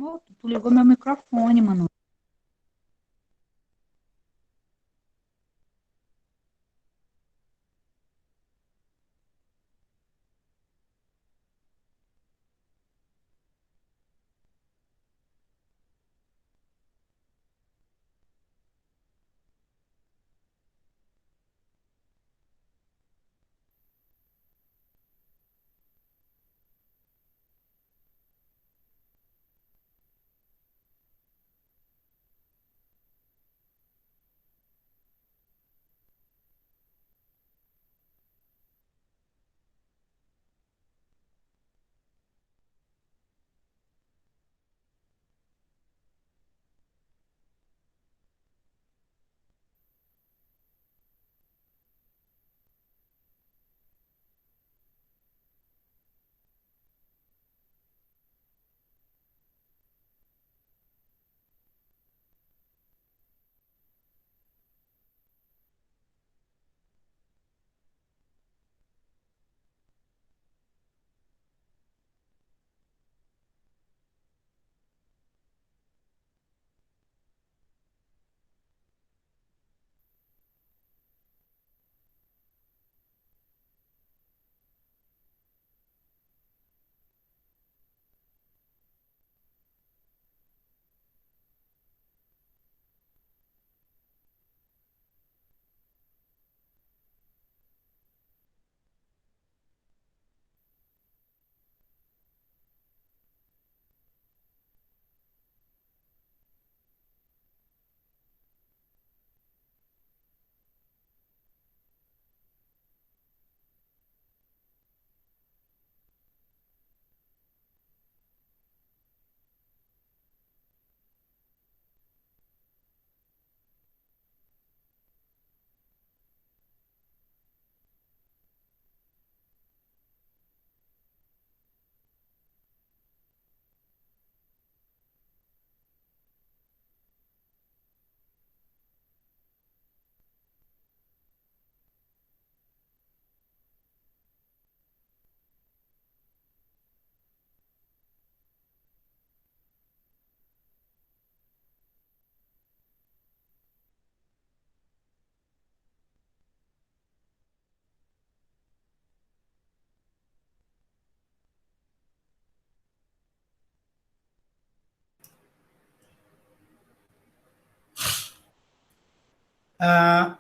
Tu ligou meu microfone, mano.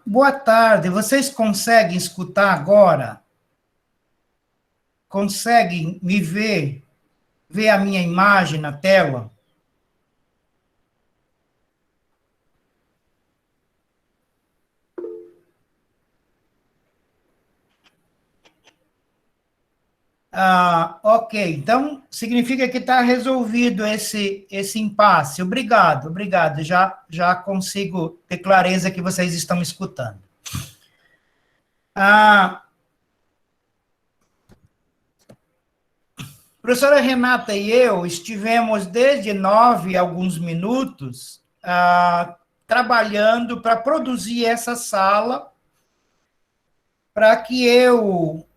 Boa tarde, vocês conseguem escutar agora? Conseguem me ver? Ver a minha imagem na tela? Ok, então significa que está resolvido esse impasse. Obrigado, obrigado. Já consigo ter clareza que vocês estão me escutando. A professora Renata e eu estivemos desde 9 alguns minutos trabalhando para produzir essa sala para que eu,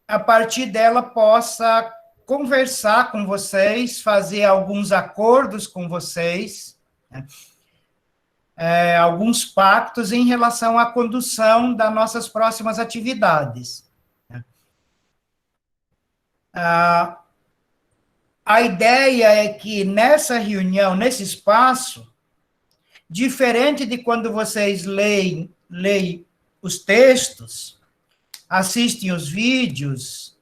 a partir dela, possa conversar com vocês, fazer alguns acordos com vocês, né? Alguns pactos em relação à condução das nossas próximas atividades. A ideia é que nessa reunião, nesse espaço, diferente de quando vocês leem os textos, assistem os vídeos,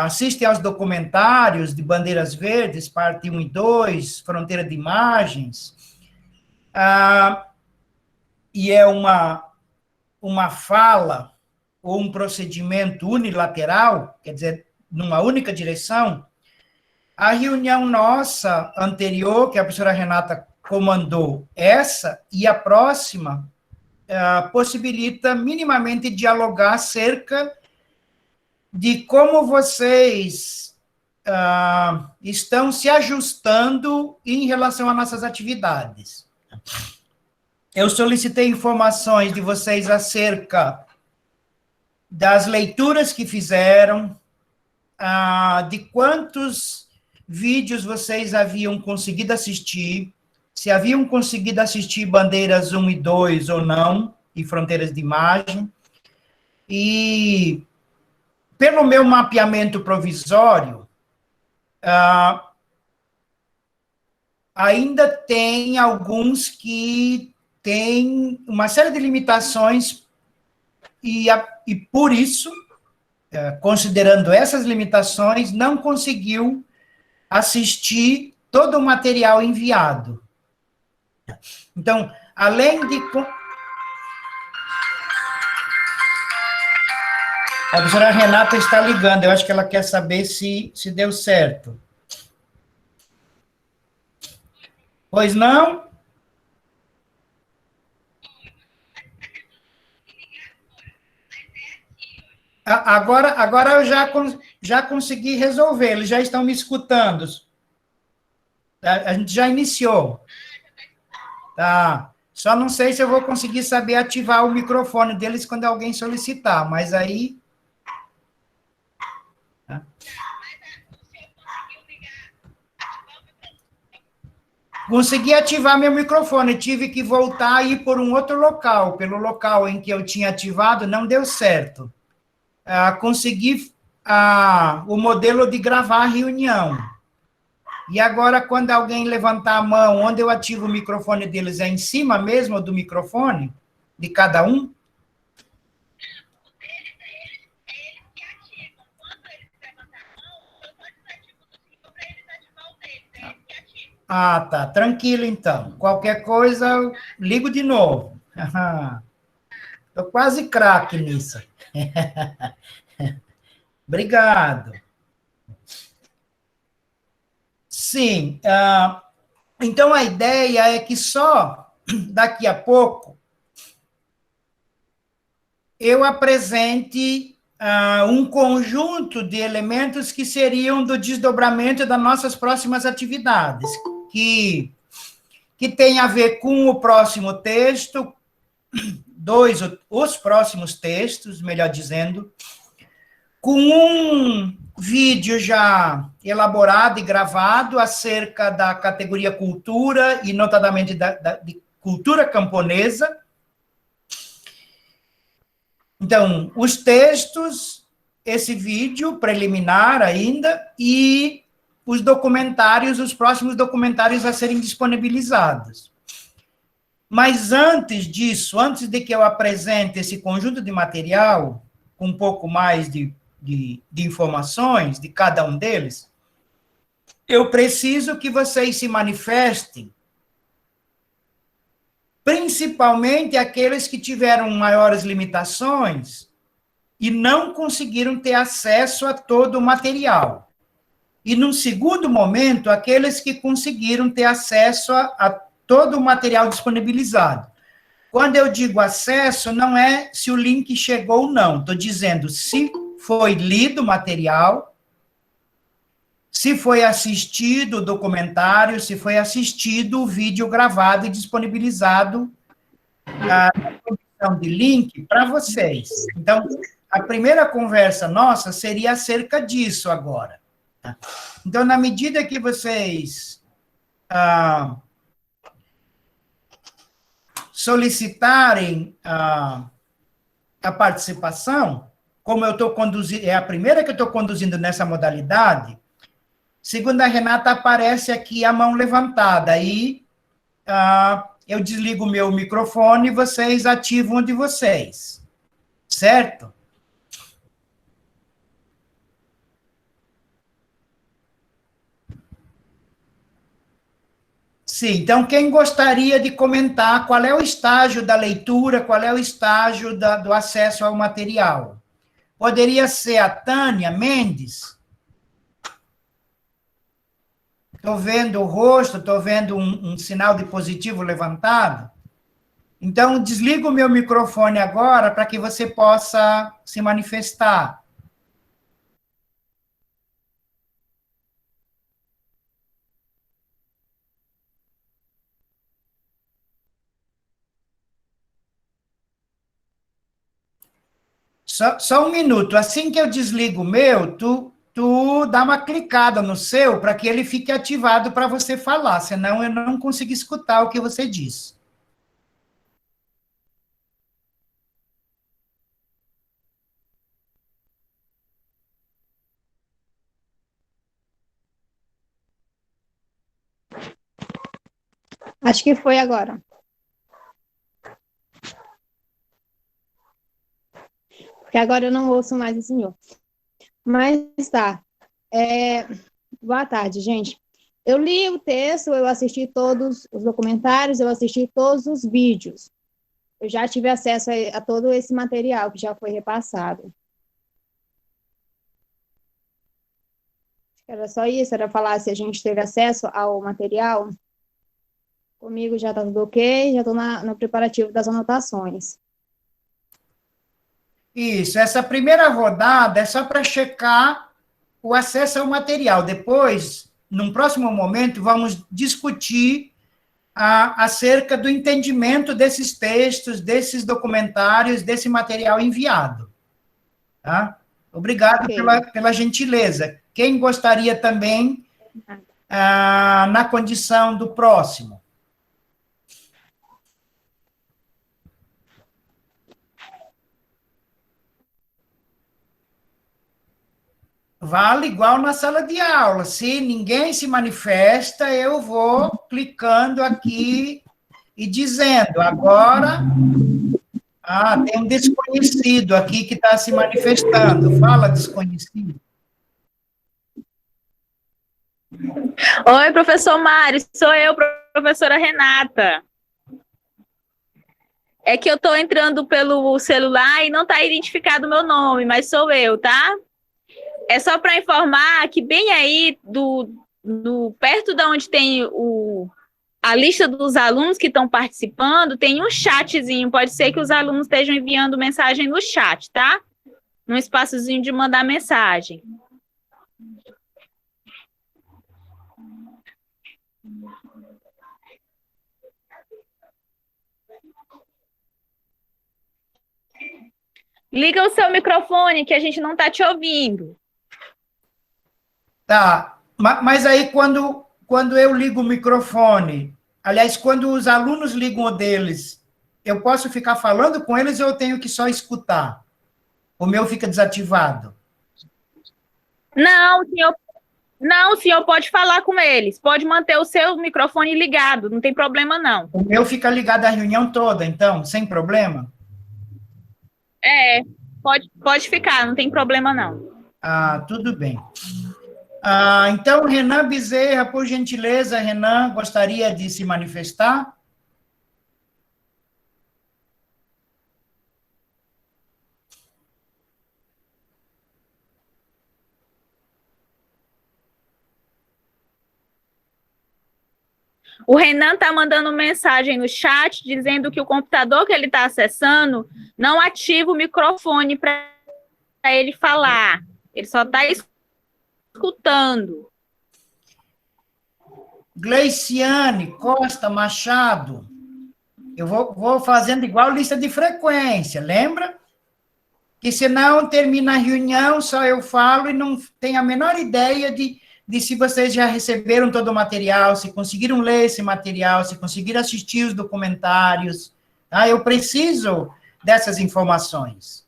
assistem aos documentários de Bandeiras Verdes, parte 1 e 2, Fronteira de Imagens, e é uma fala ou um procedimento unilateral, quer dizer, numa única direção. A reunião nossa anterior, que a professora Renata comandou, essa e a próxima, possibilita minimamente dialogar acerca de como vocês estão se ajustando em relação às nossas atividades. Eu solicitei informações de vocês acerca das leituras que fizeram, de quantos vídeos vocês haviam conseguido assistir, se haviam conseguido assistir Bandeiras 1 e 2 ou não, e Fronteiras de Imagem. E, pelo meu mapeamento provisório, ainda tem alguns que têm uma série de limitações, e por isso, considerando essas limitações, não conseguiu assistir todo o material enviado. Então, além de... A professora Renata está ligando, eu acho que ela quer saber se deu certo. Pois não? Agora eu já consegui resolver, eles já estão me escutando. A gente já iniciou. Tá. Só não sei se eu vou conseguir saber ativar o microfone deles quando alguém solicitar, mas aí... Tá. Consegui ativar meu microfone, tive que voltar e ir por um outro local. Pelo local em que eu tinha ativado, não deu certo. Consegui o modelo de gravar a reunião. E agora, quando alguém levantar a mão, onde eu ativo o microfone deles, é em cima mesmo do microfone de cada um? Ah, tá. Tranquilo, então. Qualquer coisa, eu ligo de novo. Estou quase craque nisso. Obrigado. Sim. Então, a ideia é que só daqui a pouco eu apresente um conjunto de elementos que seriam do desdobramento das nossas próximas atividades, que tem a ver com o próximo texto, os próximos textos, melhor dizendo, com um vídeo já elaborado e gravado acerca da categoria cultura, e notadamente de cultura camponesa. Então, os textos, esse vídeo preliminar ainda, e os documentários, os próximos documentários a serem disponibilizados. Mas antes disso, antes de que eu apresente esse conjunto de material, com um pouco mais de informações de cada um deles, eu preciso que vocês se manifestem, principalmente aqueles que tiveram maiores limitações e não conseguiram ter acesso a todo o material. E, num segundo momento, aqueles que conseguiram ter acesso a todo o material disponibilizado. Quando eu digo acesso, não é se o link chegou ou não, estou dizendo se foi lido o material, se foi assistido o documentário, se foi assistido o vídeo gravado e disponibilizado na condição de link para vocês. Então, a primeira conversa nossa seria acerca disso agora. Tá? Então, na medida que vocês solicitarem a participação, como eu estou conduzindo, é a primeira que eu estou conduzindo nessa modalidade, segundo a Renata, aparece aqui a mão levantada, aí eu desligo o meu microfone e vocês ativam o de vocês, certo? Sim, então quem gostaria de comentar qual é o estágio da leitura, qual é o estágio do acesso ao material? Poderia ser a Tânia Mendes? Estou vendo o rosto, estou vendo um sinal de positivo levantado. Então, desligo o meu microfone agora para que você possa se manifestar. Só um minuto. Assim que eu desligo o meu, tu tu dá uma clicada no seu para que ele fique ativado para você falar, senão eu não consigo escutar o que você diz. Acho que foi agora. Porque agora eu não ouço mais o senhor. Mas tá. Boa tarde, gente. Eu li o texto, eu assisti todos os documentários, eu assisti todos os vídeos. Eu já tive acesso a todo esse material que já foi repassado. Era só isso, era falar se a gente teve acesso ao material. Comigo já está tudo ok, já estou no preparativo das anotações. Isso, essa primeira rodada é só para checar o acesso ao material. Depois, num próximo momento, vamos discutir acerca do entendimento desses textos, desses documentários, desse material enviado. Tá? Obrigado Ok. pela gentileza. Quem gostaria também, na condição do próximo? Vale igual na sala de aula. Se ninguém se manifesta, eu vou clicando aqui e dizendo, agora, tem um desconhecido aqui que está se manifestando. Fala, desconhecido. Oi, professor Mário, sou eu, professora Renata. É que eu estou entrando pelo celular e não está identificado o meu nome, mas sou eu, tá? É só para informar que bem aí, perto de onde tem a lista dos alunos que estão participando, tem um chatzinho. Pode ser que os alunos estejam enviando mensagem no chat, tá? Num espaçozinho de mandar mensagem. Liga o seu microfone, que a gente não está te ouvindo. Tá, mas aí quando eu ligo o microfone, aliás, quando os alunos ligam o deles, eu posso ficar falando com eles ou eu tenho que só escutar? O meu fica desativado? Não, o senhor pode falar com eles, pode manter o seu microfone ligado, não tem problema não. O meu fica ligado a reunião toda, então, sem problema? Pode ficar, não tem problema não. Tudo bem. Então, Renan Bezerra, por gentileza, Renan, gostaria de se manifestar? O Renan está mandando mensagem no chat dizendo que o computador que ele está acessando não ativa o microfone para ele falar. Ele só está escutando. Gleiciane Costa Machado. Eu vou fazendo igual lista de frequência, lembra? Que senão termina a reunião, só eu falo e não tenho a menor ideia de se vocês já receberam todo o material, se conseguiram ler esse material, se conseguiram assistir os documentários. Tá? Eu preciso dessas informações.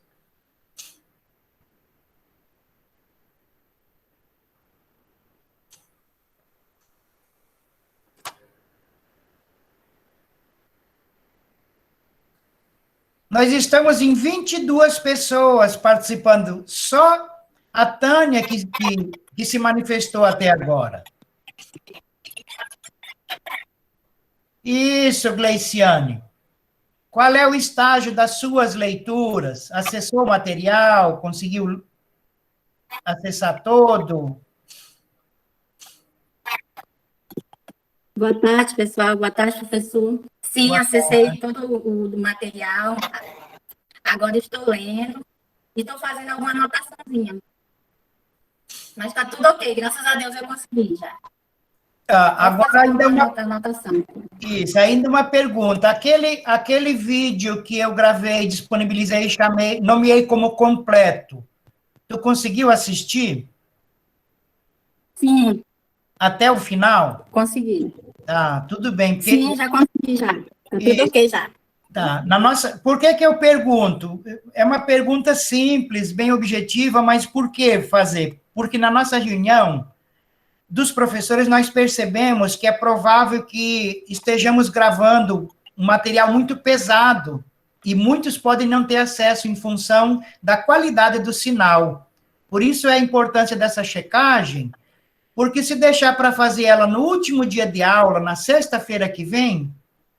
Nós estamos em 22 pessoas participando, só a Tânia que se manifestou até agora. Isso, Gleiciane. Qual é o estágio das suas leituras? Acessou o material? Conseguiu acessar todo? Boa tarde, pessoal. Boa tarde, professor. Sim, Boa acessei tarde. todo o material. Agora estou lendo e estou fazendo alguma anotaçãozinha. Mas está tudo ok. Graças a Deus eu consegui já. Agora ainda uma anotação. Isso, ainda uma pergunta. Aquele vídeo que eu gravei, disponibilizei, nomeei como completo. Tu conseguiu assistir? Sim, Até o final? consegui. Tá, tudo bem. Porque, Sim, já consegui, já. Tá tudo ok, já. tá, por que que eu pergunto? É uma pergunta simples, bem objetiva, mas por que fazer? Porque na nossa reunião dos professores nós percebemos que é provável que estejamos gravando um material muito pesado e muitos podem não ter acesso em função da qualidade do sinal. Por isso é a importância dessa checagem, porque se deixar para fazer ela no último dia de aula, na sexta-feira que vem,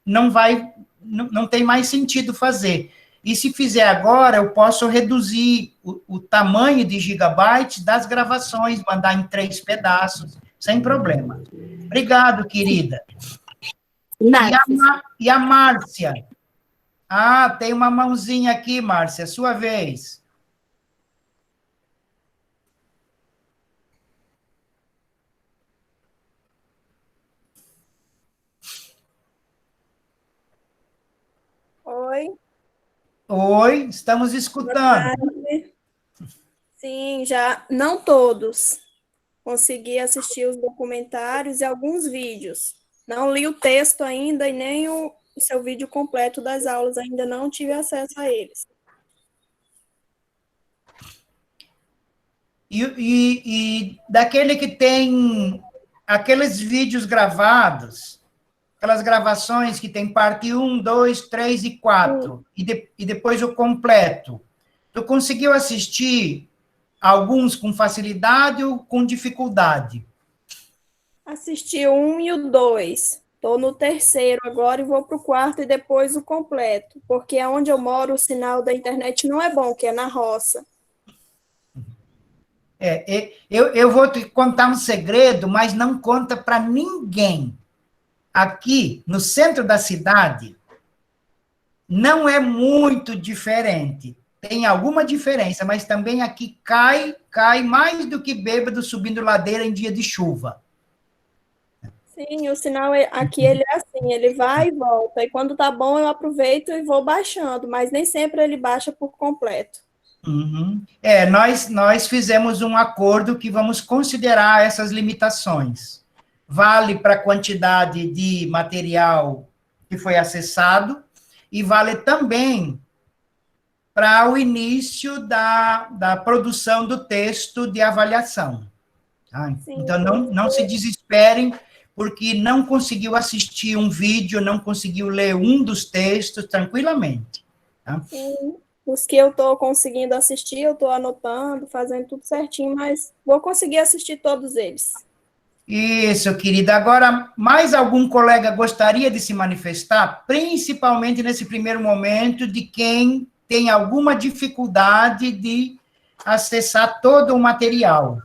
não tem mais sentido fazer. E se fizer agora, eu posso reduzir o tamanho de gigabytes das gravações, mandar em 3 pedaços, sem problema. Obrigado, querida. Nada. E a Márcia? Ah, tem uma mãozinha aqui, Márcia, sua vez. Oi, Oi, estamos boa escutando. tarde. Sim, já não todos. Consegui assistir os documentários e alguns vídeos. Não li o texto ainda e nem o seu vídeo completo das aulas, ainda não tive acesso a eles. E daquele que tem aqueles vídeos gravados, aquelas gravações que tem parte 1, 2, 3 e 4, e depois o completo. Tu conseguiu assistir alguns com facilidade ou com dificuldade? Assisti o 1 e o 2. Estou no terceiro agora e vou para o quarto e depois o completo, porque onde eu moro o sinal da internet não é bom, que é na roça. Eu vou te contar um segredo, mas não conta para ninguém. Aqui, no centro da cidade, não é muito diferente. Tem alguma diferença, mas também aqui cai mais do que bêbado subindo ladeira em dia de chuva. Sim, o sinal aqui ele é assim, ele vai e volta. E quando tá bom, eu aproveito e vou baixando, mas nem sempre ele baixa por completo. Uhum. Nós fizemos um acordo que vamos considerar essas limitações. Vale para a quantidade de material que foi acessado e vale também para o início da produção do texto de avaliação. Tá? Sim, Então, não se desesperem, porque não conseguiu assistir um vídeo, não conseguiu ler um dos textos tranquilamente. Tá? sim. Os que eu estou conseguindo assistir, eu estou anotando, fazendo tudo certinho, mas vou conseguir assistir todos eles. Isso, querida. Agora, mais algum colega gostaria de se manifestar, principalmente nesse primeiro momento, de quem tem alguma dificuldade de acessar todo o material?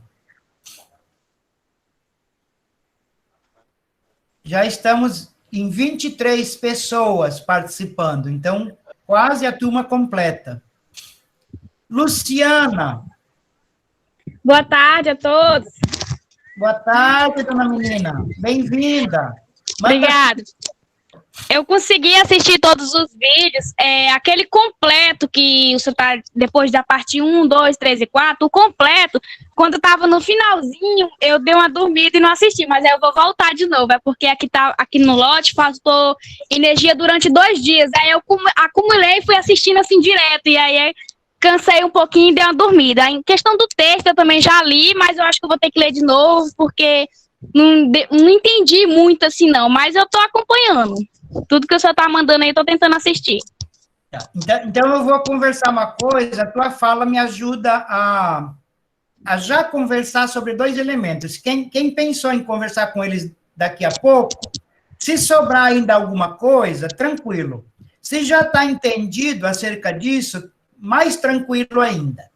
Já estamos em 23 pessoas participando, então, quase a turma completa. Luciana. Boa tarde a todos. Boa tarde, dona menina. Bem-vinda. Obrigada. Eu consegui assistir todos os vídeos, aquele completo que você tá, depois da parte 1, 2, 3 e 4, o completo, quando eu tava no finalzinho, eu dei uma dormida e não assisti, mas aí eu vou voltar de novo, é porque aqui no lote faltou energia durante 2 dias, aí eu acumulei e fui assistindo assim direto, e aí cansei um pouquinho e dei uma dormida. Em questão do texto, eu também já li, mas eu acho que eu vou ter que ler de novo, porque não entendi muito assim não, mas eu tô acompanhando. Tudo que o senhor tá mandando aí, eu tô tentando assistir. Então, eu vou conversar uma coisa, a tua fala me ajuda a já conversar sobre 2 elementos. Quem pensou em conversar com eles daqui a pouco, se sobrar ainda alguma coisa, tranquilo. Se já está entendido acerca disso, mais tranquilo ainda.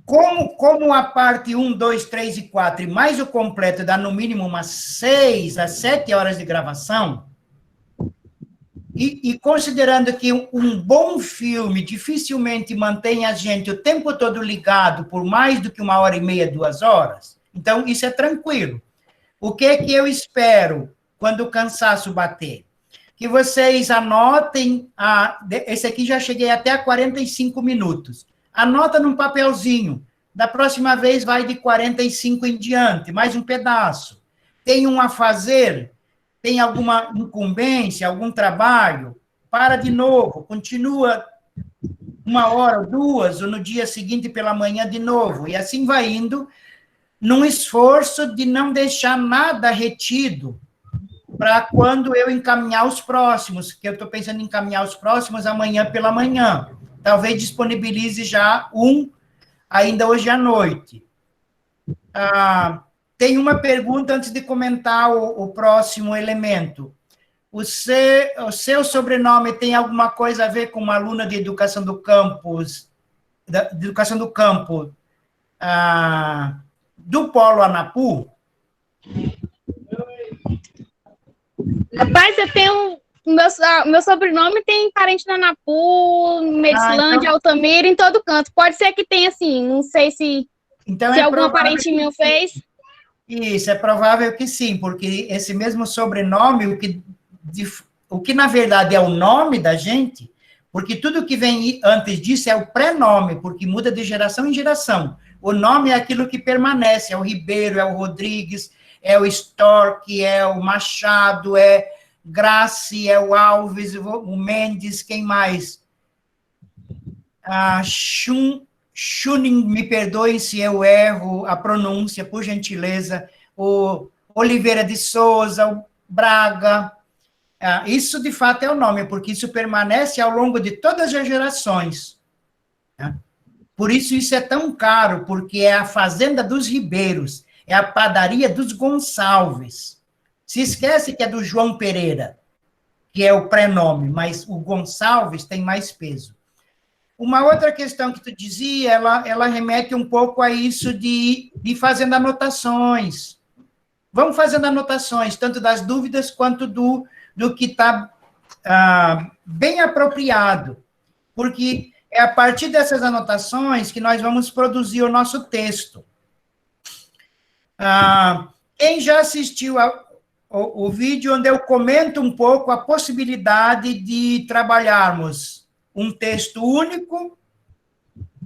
Como a parte 1, 2, 3 e 4 e mais o completo dá no mínimo umas 6 a 7 horas de gravação, e considerando que um bom filme dificilmente mantém a gente o tempo todo ligado por mais do que 1h30, 2 horas, então isso é tranquilo. O que é que eu espero quando o cansaço bater? Que vocês anotem, esse aqui já cheguei até a 45 minutos. Anota num papelzinho Da próxima vez vai de 45 em diante, mais um pedaço. Tem um a fazer, tem alguma incumbência, algum trabalho, para de novo, continua 1 hora ou 2, ou no dia seguinte pela manhã de novo, e assim vai indo, num esforço de não deixar nada retido, para quando eu encaminhar os próximos, que eu estou pensando em encaminhar os próximos amanhã pela manhã. Talvez disponibilize já um ainda hoje à noite. Tem uma pergunta antes de comentar o próximo elemento. O seu sobrenome tem alguma coisa a ver com uma aluna de educação do campus, de educação do campo, do Polo Anapu? Rapaz, eu tenho. Meu sobrenome tem parente na Anapu, Medilândia, então... Altamira, em todo canto. Pode ser que tenha, assim, não sei se, então se algum parente meu fez. Isso, é provável que sim, porque esse mesmo sobrenome, o que na verdade é o nome da gente, porque tudo que vem antes disso é o pré-nome, porque muda de geração em geração. O nome é aquilo que permanece, é o Ribeiro, é o Rodrigues, é o Stork, é o Machado, é Grace, é o Alves, o Mendes, quem mais? Schuning, me perdoe se eu erro a pronúncia, por gentileza, o Oliveira de Souza, o Braga, isso de fato é o nome, porque isso permanece ao longo de todas as gerações. Né? Por isso é tão caro, porque é a fazenda dos Ribeiros, é a padaria dos Gonçalves. Se esquece que é do João Pereira, que é o pré-nome, mas o Gonçalves tem mais peso. Uma outra questão que tu dizia, ela remete um pouco a isso de fazendo anotações. Vamos fazendo anotações, tanto das dúvidas quanto do que está bem apropriado, porque é a partir dessas anotações que nós vamos produzir o nosso texto. Quem já assistiu o vídeo onde eu comento um pouco a possibilidade de trabalharmos um texto único,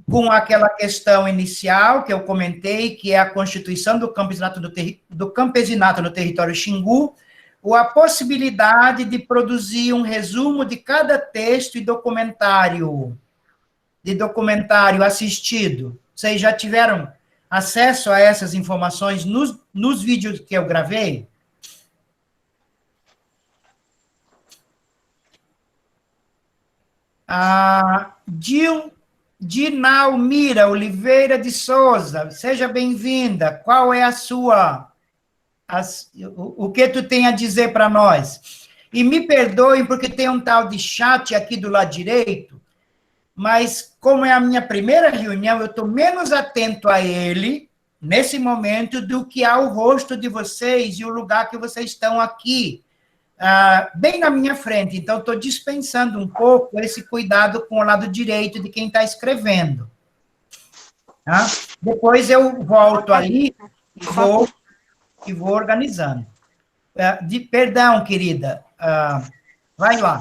com aquela questão inicial que eu comentei, que é a constituição do campesinato no território Xingu, ou a possibilidade de produzir um resumo de cada texto e documentário assistido. Vocês já tiveram acesso a essas informações nos vídeos que eu gravei? Dinalmira Oliveira de Souza, seja bem-vinda. Qual é o que tu tem a dizer para nós? E me perdoem, porque tem um tal de chat aqui do lado direito, mas como é a minha primeira reunião, eu estou menos atento a ele, nesse momento, do que ao rosto de vocês e o lugar que vocês estão aqui, bem na minha frente. Então, estou dispensando um pouco esse cuidado com o lado direito de quem está escrevendo. Tá? Depois eu volto ali e vou organizando. Perdão, querida. Vai lá.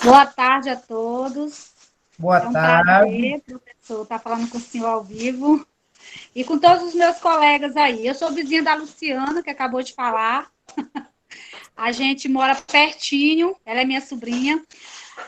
Boa tarde a todos. Boa tarde. Prazer, professor, estar falando com o senhor ao vivo. E com todos os meus colegas aí. Eu sou vizinha da Luciana, que acabou de falar. A gente mora pertinho, ela é minha sobrinha.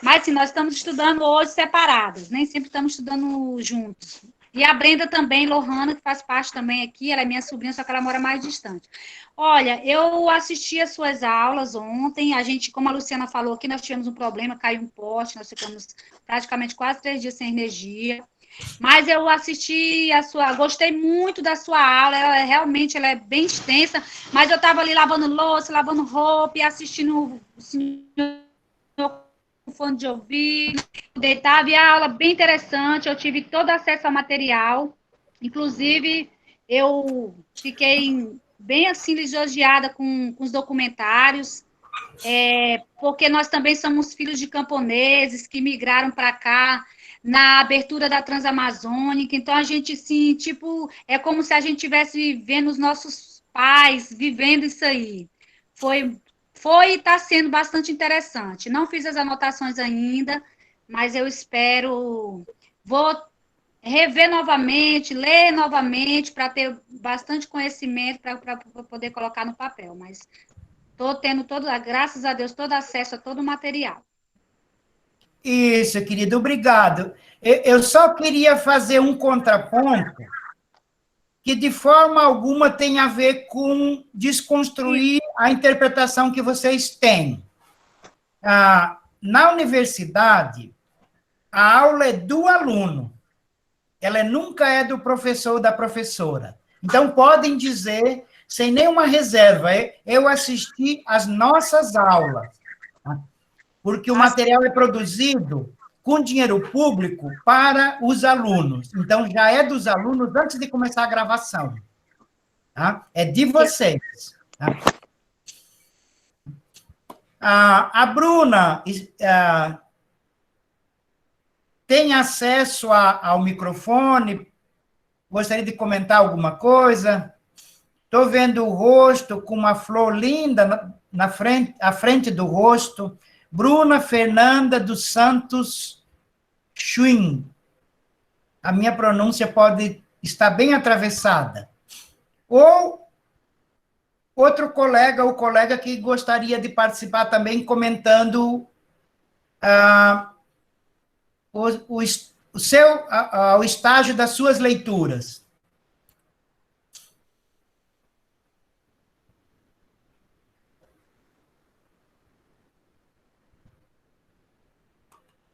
Mas, assim, nós estamos estudando hoje separados, nem sempre estamos estudando juntos. E a Brenda também, Lohana, que faz parte também aqui, ela é minha sobrinha, só que ela mora mais distante. Olha, eu assisti as suas aulas ontem, a gente, como a Luciana falou aqui, nós tivemos um problema, caiu um poste, nós ficamos praticamente quase 3 dias sem energia. Mas eu assisti gostei muito da sua aula, realmente ela é bem extensa, mas eu estava ali lavando louça, lavando roupa e assistindo o senhor com fone de ouvido, deitava, e a aula bem interessante, eu tive todo acesso ao material, inclusive eu fiquei bem assim lisonjeada com os documentários, porque nós também somos filhos de camponeses que migraram para cá na abertura da Transamazônica, então a gente, assim, tipo, é como se a gente estivesse vendo os nossos pais vivendo isso aí. Foi e está sendo bastante interessante. Não fiz as anotações ainda, mas eu espero, vou rever novamente, ler novamente, para ter bastante conhecimento para poder colocar no papel. Mas estou tendo graças a Deus, todo acesso a todo o material. Isso, querido, obrigado. Eu só queria fazer um contraponto que de forma alguma tem a ver com desconstruir a interpretação que vocês têm. Na universidade, a aula é do aluno, ela nunca é do professor ou da professora. Então, podem dizer, sem nenhuma reserva, eu assisti às nossas aulas, tá? Porque o material é produzido com dinheiro público para os alunos. Então, já é dos alunos antes de começar a gravação. Tá? É de vocês. Tá? A Bruna tem acesso ao microfone? Gostaria de comentar alguma coisa? Estou vendo o rosto com uma flor linda à frente do rosto. Bruna Fernanda dos Santos Schwinn. A minha pronúncia pode estar bem atravessada. Ou outro colega, o colega que gostaria de participar também comentando o estágio das suas leituras.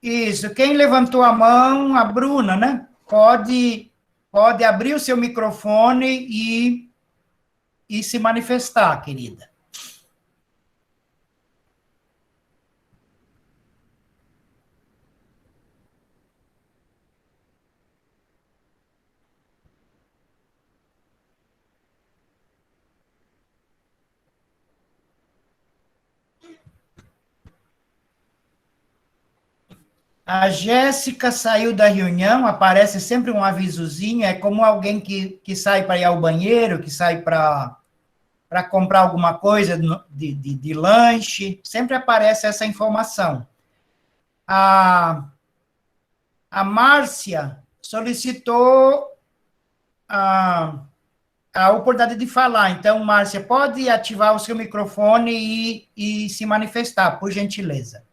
Isso, quem levantou a mão, a Bruna, né? Pode abrir o seu microfone e se manifestar, querida. A Jéssica saiu da reunião, aparece sempre um avisozinho, é como alguém que sai para ir ao banheiro, que sai para comprar alguma coisa de lanche, sempre aparece essa informação. A Márcia solicitou a oportunidade de falar. Então, Márcia, pode ativar o seu microfone e se manifestar, por gentileza.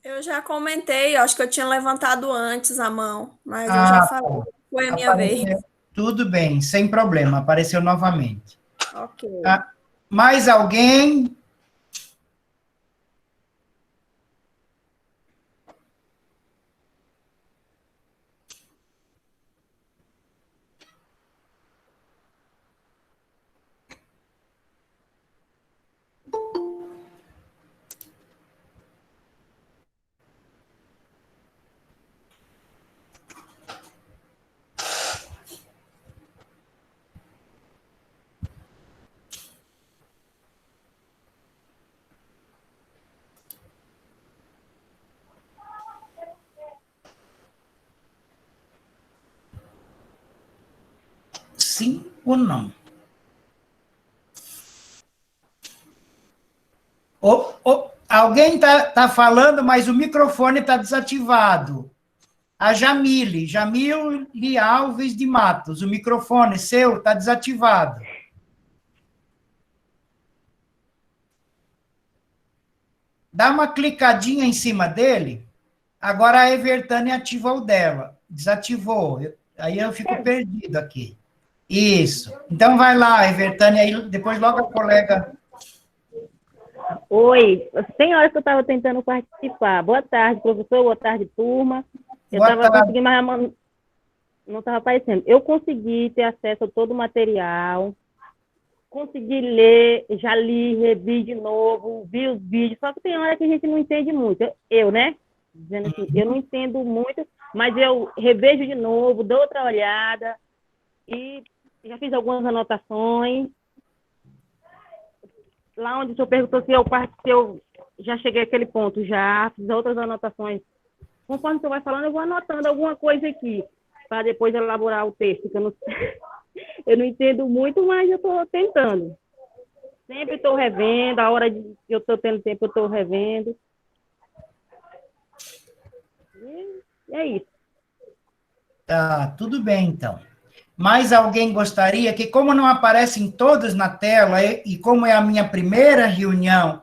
Eu já comentei, acho que eu tinha levantado antes a mão, mas eu já falei, foi a minha vez. Tudo bem, sem problema, apareceu novamente. Ok. Mais alguém? Sim ou não? Alguém tá falando, mas o microfone está desativado. A Jamile Alves de Matos, o microfone seu está desativado. Dá uma clicadinha em cima dele. Agora a Evertânia ativou o dela. Desativou. Aí eu fico perdido aqui. Isso. Então vai lá, Evertânia, aí depois logo a colega... Oi, tem horas que eu estava tentando participar. Boa tarde, professor, boa tarde, turma. Eu estava conseguindo, mas não estava aparecendo. Eu consegui ter acesso a todo o material, consegui ler, já li, revi de novo, vi os vídeos, só que tem hora que a gente não entende muito. Eu, né? Dizendo assim, eu não entendo muito, mas eu revejo de novo, dou outra olhada e já fiz algumas anotações. Lá onde o senhor perguntou se eu já cheguei àquele ponto, já fiz outras anotações. Conforme o senhor vai falando, eu vou anotando alguma coisa aqui, para depois elaborar o texto, que eu não entendo muito, mas eu estou tentando. Sempre estou revendo, a hora que eu estou tendo tempo, eu estou revendo. E é isso. Tá, tudo bem, então. Mais alguém gostaria que, como não aparecem todos na tela, e como é a minha primeira reunião,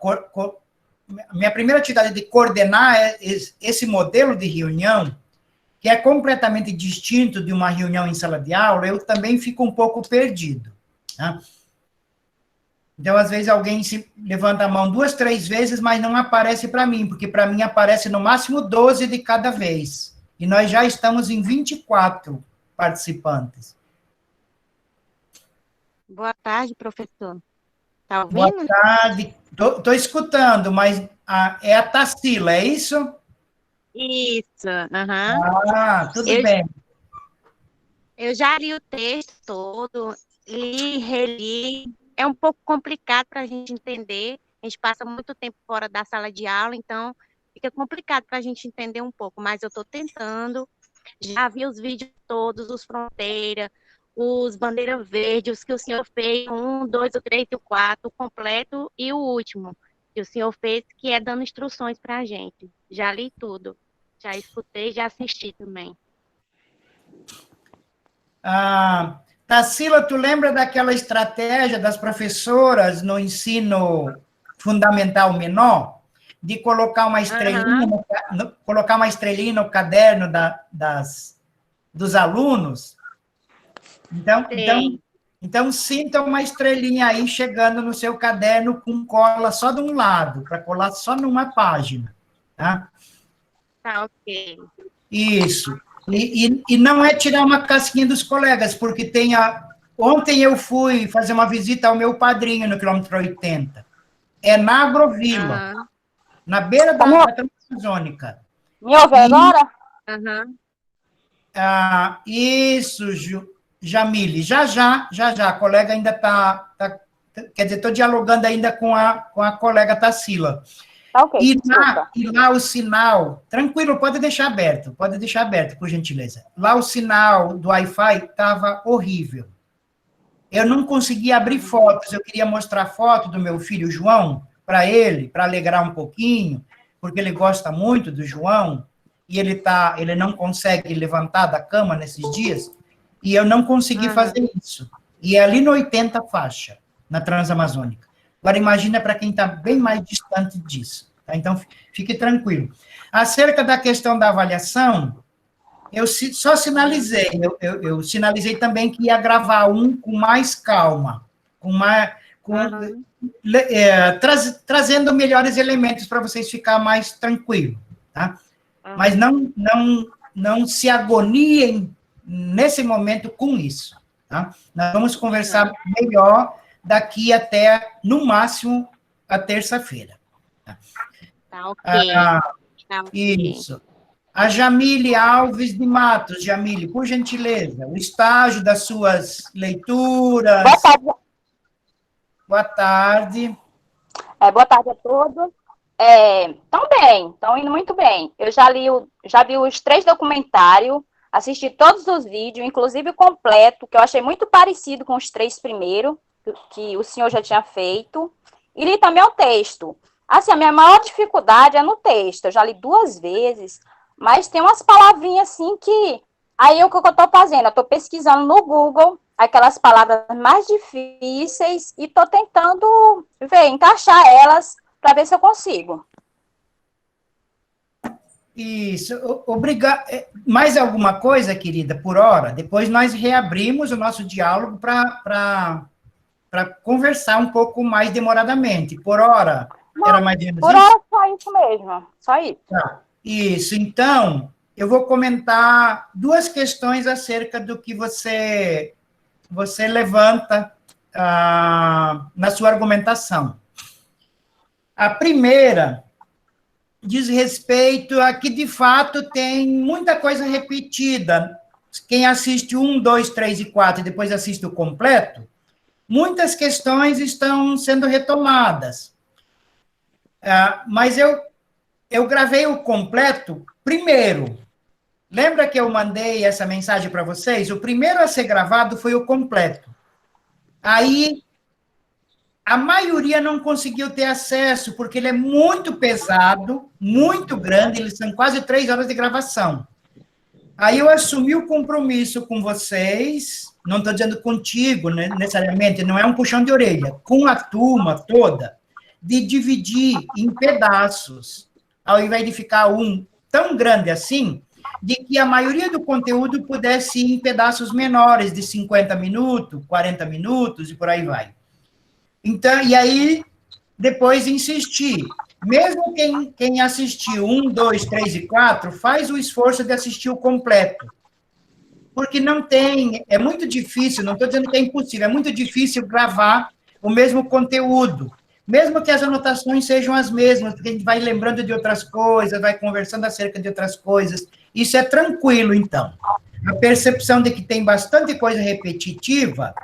minha primeira atividade de coordenar esse modelo de reunião, que é completamente distinto de uma reunião em sala de aula, eu também fico um pouco perdido. Tá? Então, às vezes, alguém se levanta a mão 2, 3 vezes, mas não aparece para mim, porque para mim aparece no máximo 12 de cada vez. E nós já estamos em 24 participantes. Boa tarde, professor. Tá Boa ouvindo? tarde. Estou escutando, mas é a Tarsila, é isso? Isso, aham. Ah, tudo Eu, bem. eu já li o texto todo, li, reli. É um pouco complicado para a gente entender. A gente passa muito tempo fora da sala de aula, então fica complicado para a gente entender um pouco, mas eu estou tentando. Já vi os vídeos todos, os Fronteira, os Bandeira Verde, os que o senhor fez, 1, 2, o 3 e o 4, o completo e o último, que o senhor fez, que é dando instruções para a gente. Já li tudo, já escutei, já assisti também. Tarsila, tu lembra daquela estratégia das professoras no ensino fundamental menor? De colocar uma estrelinha, colocar uma estrelinha no caderno dos alunos? Então, sinta uma estrelinha aí chegando no seu caderno com cola só de um lado, para colar só numa página. Tá? Tá, ok. Isso. E não é tirar uma casquinha dos colegas, porque ontem eu fui fazer uma visita ao meu padrinho no quilômetro 80. É na Agrovila, na beira da Transamazônica. Me ouve agora? Isso, Jamile. Já, a colega ainda está... Quer dizer, estou dialogando ainda com a colega Tarsila. Tá ok, e lá o sinal... Tranquilo, pode deixar aberto, por gentileza. Lá o sinal do Wi-Fi estava horrível. Eu não conseguia abrir fotos, eu queria mostrar foto do meu filho João para ele, para alegrar um pouquinho, porque ele gosta muito do João, e ele não consegue levantar da cama nesses dias, e eu não consegui fazer isso. E é ali no 80 faixa, na Transamazônica. Agora, imagina para quem está bem mais distante disso. Tá? Então, fique tranquilo. Acerca da questão da avaliação, eu só sinalizei, eu sinalizei também que ia gravar com mais calma, trazendo melhores elementos para vocês ficarem mais tranquilos, tá? Mas não se agoniem nesse momento com isso, tá? Nós vamos conversar melhor daqui até, no máximo, a terça-feira. Tá, ok. Isso. A Jamile Alves de Matos. Jamile, por gentileza, o estágio das suas leituras. Boa tarde. Boa tarde. Boa tarde a todos. Estão bem, estão indo muito bem. Eu já vi os 3 documentários, assisti todos os vídeos, inclusive o completo, que eu achei muito parecido com os 3 primeiros, que o senhor já tinha feito. E li também o texto. Assim, a minha maior dificuldade é no texto. Eu já li 2 vezes, mas tem umas palavrinhas assim que... Aí, o que eu estou fazendo? Eu estou pesquisando no Google aquelas palavras mais difíceis e estou tentando encaixar elas para ver se eu consigo. Isso. Obrigado. Mais alguma coisa, querida, por hora? Depois nós reabrimos o nosso diálogo para conversar um pouco mais demoradamente. Por hora, era mais ou menos por hora, só isso mesmo. Só isso. Tá. Isso, então, eu vou comentar 2 questões acerca do que você levanta na sua argumentação. A primeira diz respeito a que, de fato, tem muita coisa repetida. Quem assiste 1, 2, 3 e 4 e depois assiste o completo, muitas questões estão sendo retomadas. Mas eu gravei o completo primeiro. Lembra que eu mandei essa mensagem para vocês? O primeiro a ser gravado foi o completo. Aí a maioria não conseguiu ter acesso, porque ele é muito pesado, muito grande, eles são quase 3 horas de gravação. Aí eu assumi o compromisso com vocês, não estou dizendo contigo, né, necessariamente, não é um puxão de orelha, com a turma toda, de dividir em pedaços, ao invés de ficar um tão grande assim, de que a maioria do conteúdo pudesse ir em pedaços menores, de 50 minutos, 40 minutos, e por aí vai. Então, e aí, depois insistir. Mesmo quem assistiu 1, 2, 3 e 4, faz o esforço de assistir o completo. Porque não tem, é muito difícil, não estou dizendo que é impossível, é muito difícil gravar o mesmo conteúdo. Mesmo que as anotações sejam as mesmas, porque a gente vai lembrando de outras coisas, vai conversando acerca de outras coisas. Isso é tranquilo, então. A percepção de que tem bastante coisa repetitiva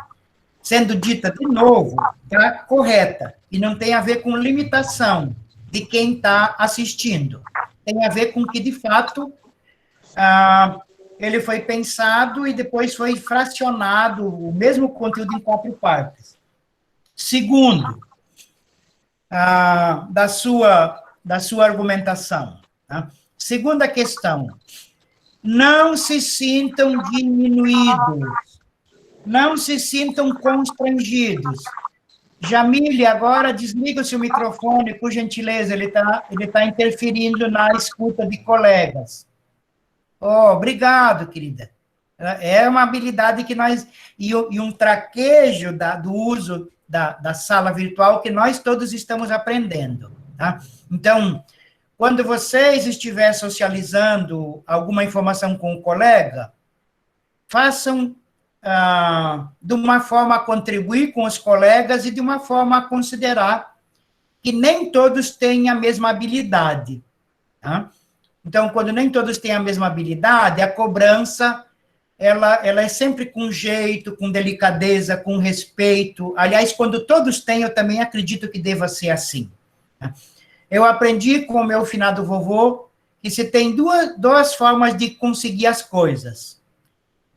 sendo dita de novo, está correta. E não tem a ver com limitação de quem está assistindo. Tem a ver com que, de fato, ele foi pensado e depois foi fracionado, o mesmo conteúdo em 4 partes. Segundo, da sua argumentação. Tá? Segunda questão, não se sintam diminuídos, não se sintam constrangidos. Jamile, agora desliga o seu microfone, por gentileza, ele tá interferindo na escuta de colegas. Oh, obrigado, querida. É uma habilidade que nós... E um traquejo do uso da sala virtual que nós todos estamos aprendendo. Tá? Então, quando vocês estiverem socializando alguma informação com o colega, façam de uma forma a contribuir com os colegas e de uma forma a considerar que nem todos têm a mesma habilidade. Tá? Então, quando nem todos têm a mesma habilidade, a cobrança, ela é sempre com jeito, com delicadeza, com respeito. Aliás, quando todos têm, eu também acredito que deva ser assim. Tá? Eu aprendi com o meu finado vovô que se tem duas formas de conseguir as coisas.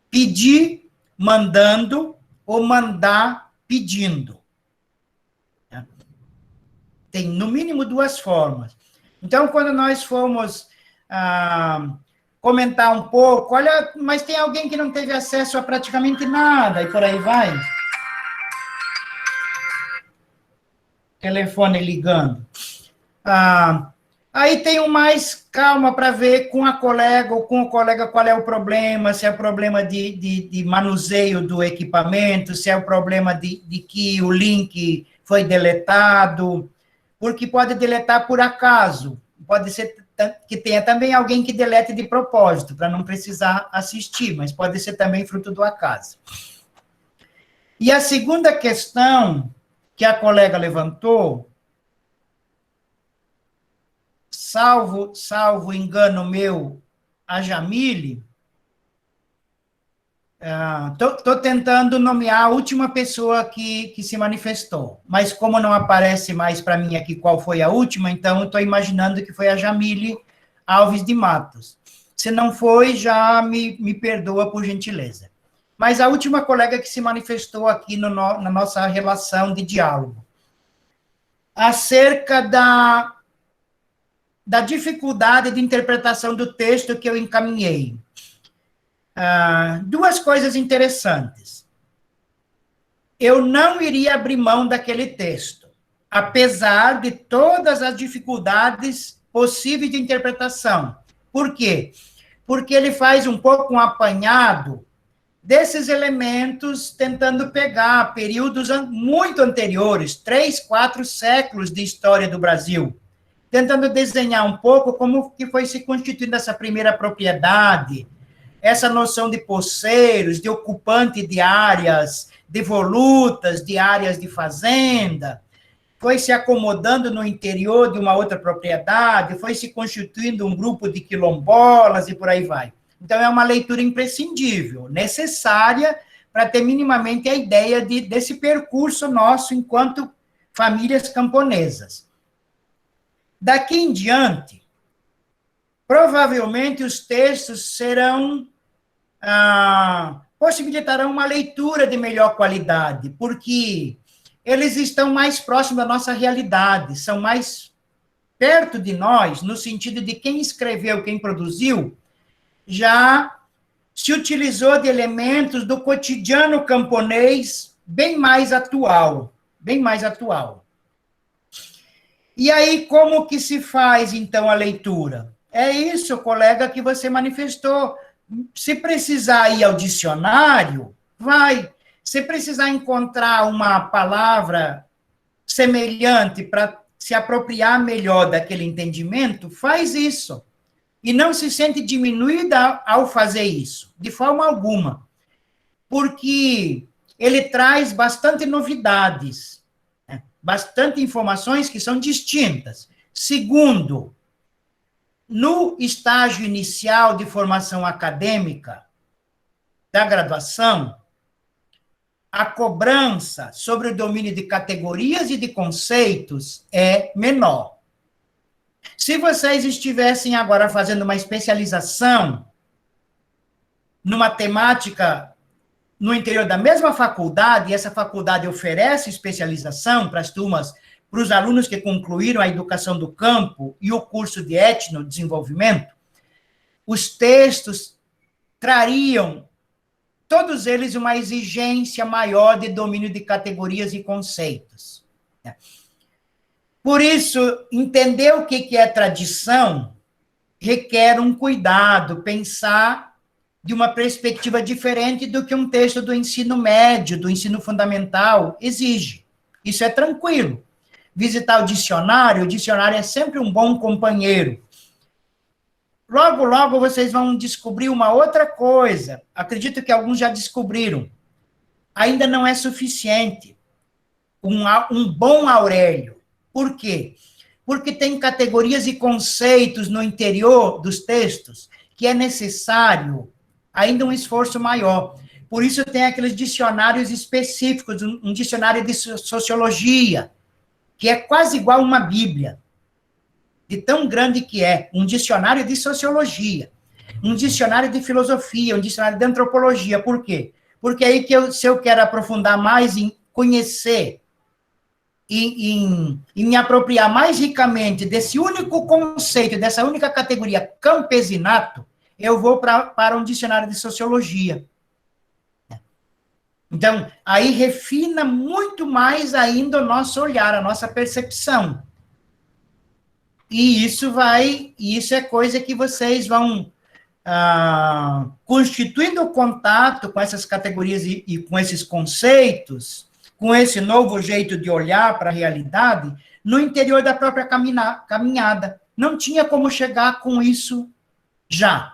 Pedir mandando ou mandar pedindo. Tem, no mínimo, 2 formas. Então, quando nós fomos comentar um pouco, olha, mas tem alguém que não teve acesso a praticamente nada, e por aí vai. Telefone ligando. Aí tenho mais calma para ver com a colega ou com o colega qual é o problema, se é o problema de manuseio do equipamento, se é o problema de que o link foi deletado, porque pode deletar por acaso, pode ser que tenha também alguém que delete de propósito, para não precisar assistir, mas pode ser também fruto do acaso. E a segunda questão que a colega levantou, salvo engano meu, a Jamile, estou tentando nomear a última pessoa que se manifestou, mas como não aparece mais para mim aqui qual foi a última, então estou imaginando que foi a Jamile Alves de Matos. Se não foi, já me perdoa por gentileza. Mas a última colega que se manifestou aqui na nossa relação de diálogo, acerca da dificuldade de interpretação do texto que eu encaminhei. 2 coisas interessantes. Eu não iria abrir mão daquele texto, apesar de todas as dificuldades possíveis de interpretação. Por quê? Porque ele faz um pouco um apanhado desses elementos, tentando pegar períodos muito anteriores, 3, 4 séculos de história do Brasil, tentando desenhar um pouco como que foi se constituindo essa primeira propriedade, essa noção de posseiros, de ocupante de áreas devolutas, de áreas de fazenda, foi se acomodando no interior de uma outra propriedade, foi se constituindo um grupo de quilombolas e por aí vai. Então, é uma leitura imprescindível, necessária para ter minimamente a ideia desse percurso nosso enquanto famílias camponesas. Daqui em diante, provavelmente os textos possibilitarão uma leitura de melhor qualidade, porque eles estão mais próximos da nossa realidade, são mais perto de nós, no sentido de quem escreveu, quem produziu, já se utilizou de elementos do cotidiano camponês bem mais atual, bem mais atual. E aí, como que se faz, então, a leitura? É isso, colega, que você manifestou. Se precisar ir ao dicionário, vai. Se precisar encontrar uma palavra semelhante para se apropriar melhor daquele entendimento, faz isso. E não se sente diminuída ao fazer isso, de forma alguma. Porque ele traz bastante novidades, né? Bastante informações que são distintas. Segundo, no estágio inicial de formação acadêmica da graduação, a cobrança sobre o domínio de categorias e de conceitos é menor. Se vocês estivessem agora fazendo uma especialização numa temática no interior da mesma faculdade, e essa faculdade oferece especialização para as turmas, para os alunos que concluíram a educação do campo e o curso de etnodesenvolvimento, os textos trariam, todos eles, uma exigência maior de domínio de categorias e conceitos. Por isso, entender o que é tradição requer um cuidado, pensar de uma perspectiva diferente do que um texto do ensino médio, do ensino fundamental, exige. Isso é tranquilo. Visitar o dicionário é sempre um bom companheiro. Logo, logo, vocês vão descobrir uma outra coisa. Acredito que alguns já descobriram. Ainda não é suficiente um bom Aurélio. Por quê? Porque tem categorias e conceitos no interior dos textos que é necessário ainda um esforço maior. Por isso tem aqueles dicionários específicos, um dicionário de sociologia, que é quase igual a uma Bíblia, de tão grande que é, um dicionário de sociologia, um dicionário de filosofia, um dicionário de antropologia. Por quê? Porque aí se eu quero aprofundar mais em conhecer e me apropriar mais ricamente desse único conceito, dessa única categoria, campesinato, eu vou para um dicionário de sociologia. Então, aí refina muito mais ainda o nosso olhar, a nossa percepção. E isso é coisa que vocês vão constituindo o contato com essas categorias e com esses conceitos, com esse novo jeito de olhar para a realidade, no interior da própria caminhada. Não tinha como chegar com isso já.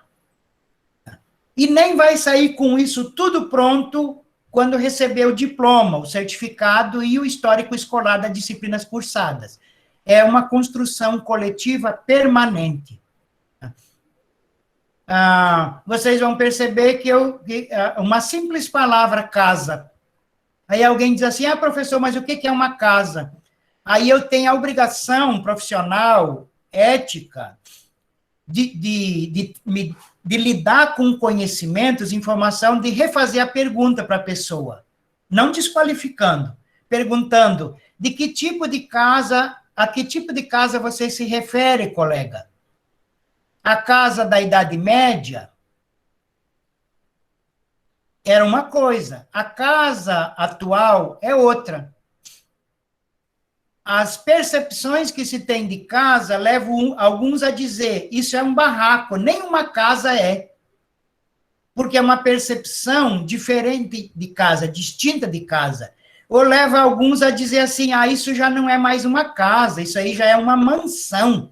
E nem vai sair com isso tudo pronto quando receber o diploma, o certificado e o histórico escolar das disciplinas cursadas. É uma construção coletiva permanente. Vocês vão perceber que uma simples palavra, casa. Aí alguém diz assim, professor, mas o que é uma casa? Aí eu tenho a obrigação profissional, ética, de lidar com conhecimentos, informação, de refazer a pergunta para a pessoa, não desqualificando, perguntando a que tipo de casa você se refere, colega? A casa da Idade Média era uma coisa, a casa atual é outra. As percepções que se tem de casa levam alguns a dizer, isso é um barraco, nem uma casa é. Porque é uma percepção diferente de casa, distinta de casa. Ou leva alguns a dizer assim, isso já não é mais uma casa, isso aí já é uma mansão.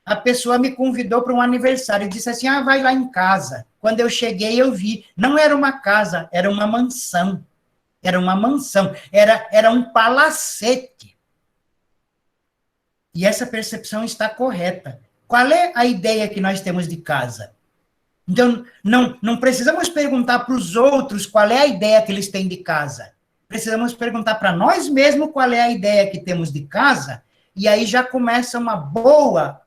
A pessoa me convidou para um aniversário e disse assim, vai lá em casa. Quando eu cheguei, eu vi, não era uma casa, era uma mansão. Era uma mansão, era um palacete. E essa percepção está correta. Qual é a ideia que nós temos de casa? Então, não precisamos perguntar para os outros qual é a ideia que eles têm de casa. Precisamos perguntar para nós mesmos qual é a ideia que temos de casa, e aí já começa uma boa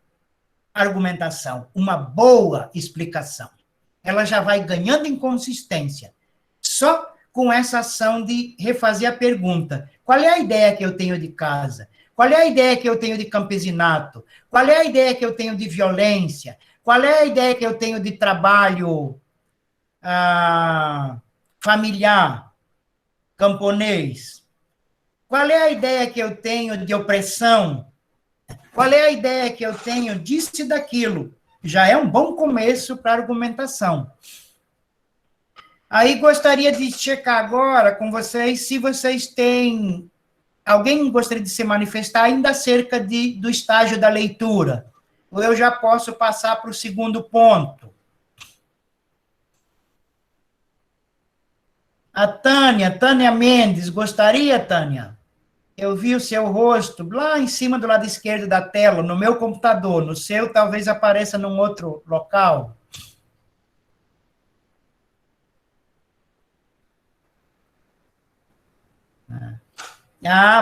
argumentação, uma boa explicação. Ela já vai ganhando em consistência. Só com essa ação de refazer a pergunta. Qual é a ideia que eu tenho de casa? Qual é a ideia que eu tenho de campesinato? Qual é a ideia que eu tenho de violência? Qual é a ideia que eu tenho de trabalho familiar, camponês? Qual é a ideia que eu tenho de opressão? Qual é a ideia que eu tenho disso e daquilo? Já é um bom começo para a argumentação. Aí gostaria de checar agora com vocês se vocês têm... Alguém gostaria de se manifestar ainda acerca do estágio da leitura? Ou eu já posso passar para o segundo ponto? A Tânia Mendes, gostaria, Tânia? Eu vi o seu rosto lá em cima do lado esquerdo da tela, no meu computador. No seu, talvez apareça num outro local.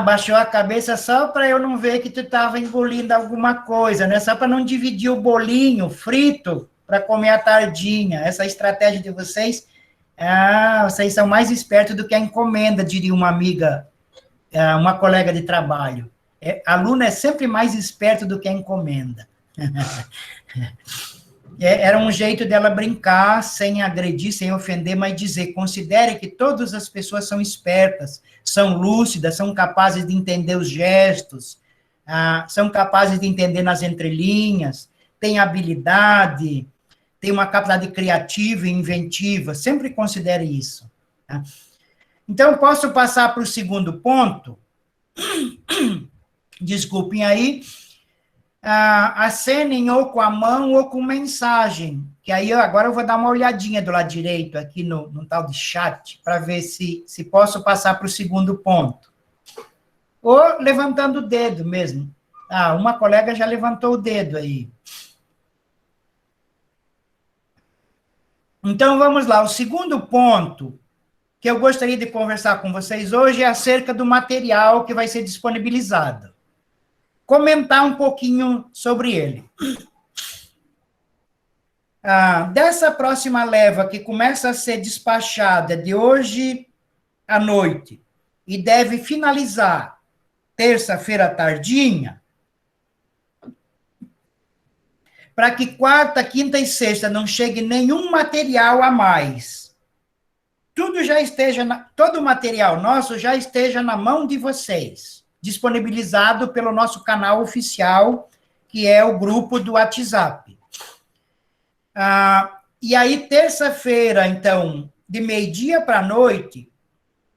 Baixou a cabeça só para eu não ver que tu estava engolindo alguma coisa, né? Só para não dividir o bolinho frito para comer à tardinha. Essa estratégia de vocês, vocês são mais espertos do que a encomenda, diria uma amiga, uma colega de trabalho. Aluno é sempre mais esperto do que a encomenda. Era um jeito dela brincar, sem agredir, sem ofender, mas dizer, considere que todas as pessoas são espertas, são lúcidas, são capazes de entender os gestos, são capazes de entender nas entrelinhas, têm habilidade, têm uma capacidade criativa e inventiva, sempre considere isso. Tá? Então, posso passar para o segundo ponto? Desculpem aí. Acenem ou com a mão ou com mensagem, que aí agora eu vou dar uma olhadinha do lado direito aqui no tal de chat, para ver se posso passar para o segundo ponto. Ou levantando o dedo mesmo. Uma colega já levantou o dedo aí. Então, vamos lá. O segundo ponto que eu gostaria de conversar com vocês hoje é acerca do material que vai ser disponibilizado. Comentar um pouquinho sobre ele. Dessa próxima leva, que começa a ser despachada de hoje à noite, e deve finalizar terça-feira à tardinha, para que quarta, quinta e sexta não chegue nenhum material a mais. Todo o material nosso já esteja na mão de vocês, disponibilizado pelo nosso canal oficial, que é o grupo do WhatsApp. E aí, terça-feira, então, de meio-dia para a noite,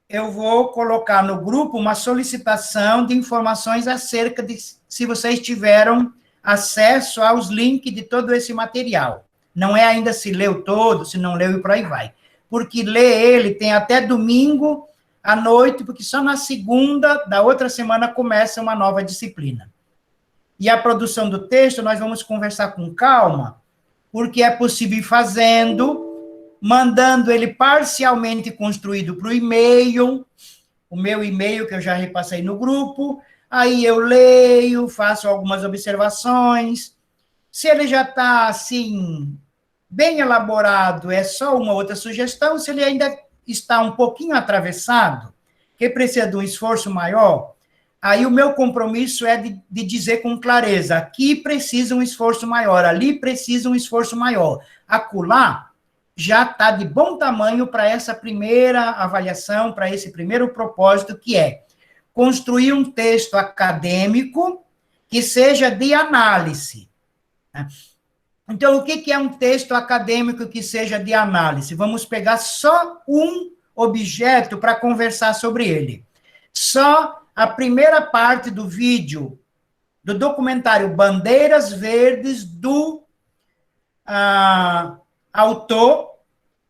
eu vou colocar no grupo uma solicitação de informações acerca de se vocês tiveram acesso aos links de todo esse material. Não é ainda se leu todo, se não leu e por aí vai. Porque ler ele tem até domingo à noite, porque só na segunda da outra semana começa uma nova disciplina. E a produção do texto nós vamos conversar com calma, porque é possível ir fazendo, mandando ele parcialmente construído para o e-mail, o meu e-mail que eu já repassei no grupo, aí eu leio, faço algumas observações. Se ele já está, assim, bem elaborado, é só uma outra sugestão. Se ele ainda está um pouquinho atravessado, que precisa de um esforço maior, aí o meu compromisso é de dizer com clareza, aqui precisa um esforço maior, ali precisa um esforço maior. Acolá já está de bom tamanho para essa primeira avaliação, para esse primeiro propósito, que é construir um texto acadêmico que seja de análise. Então, o que é um texto acadêmico que seja de análise? Vamos pegar só um objeto para conversar sobre ele. Só a primeira parte do vídeo, do documentário Bandeiras Verdes, do autor,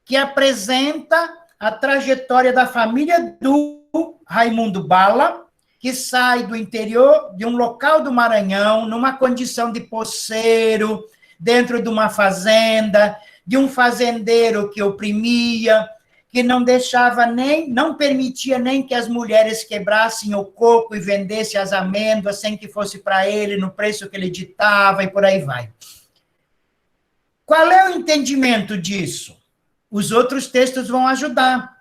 que apresenta a trajetória da família do Raimundo Bala, que sai do interior de um local do Maranhão, numa condição de poceiro, dentro de uma fazenda, de um fazendeiro que oprimia, que não deixava não permitia nem que as mulheres quebrassem o coco e vendessem as amêndoas sem que fosse para ele, no preço que ele ditava, e por aí vai. Qual é o entendimento disso? Os outros textos vão ajudar.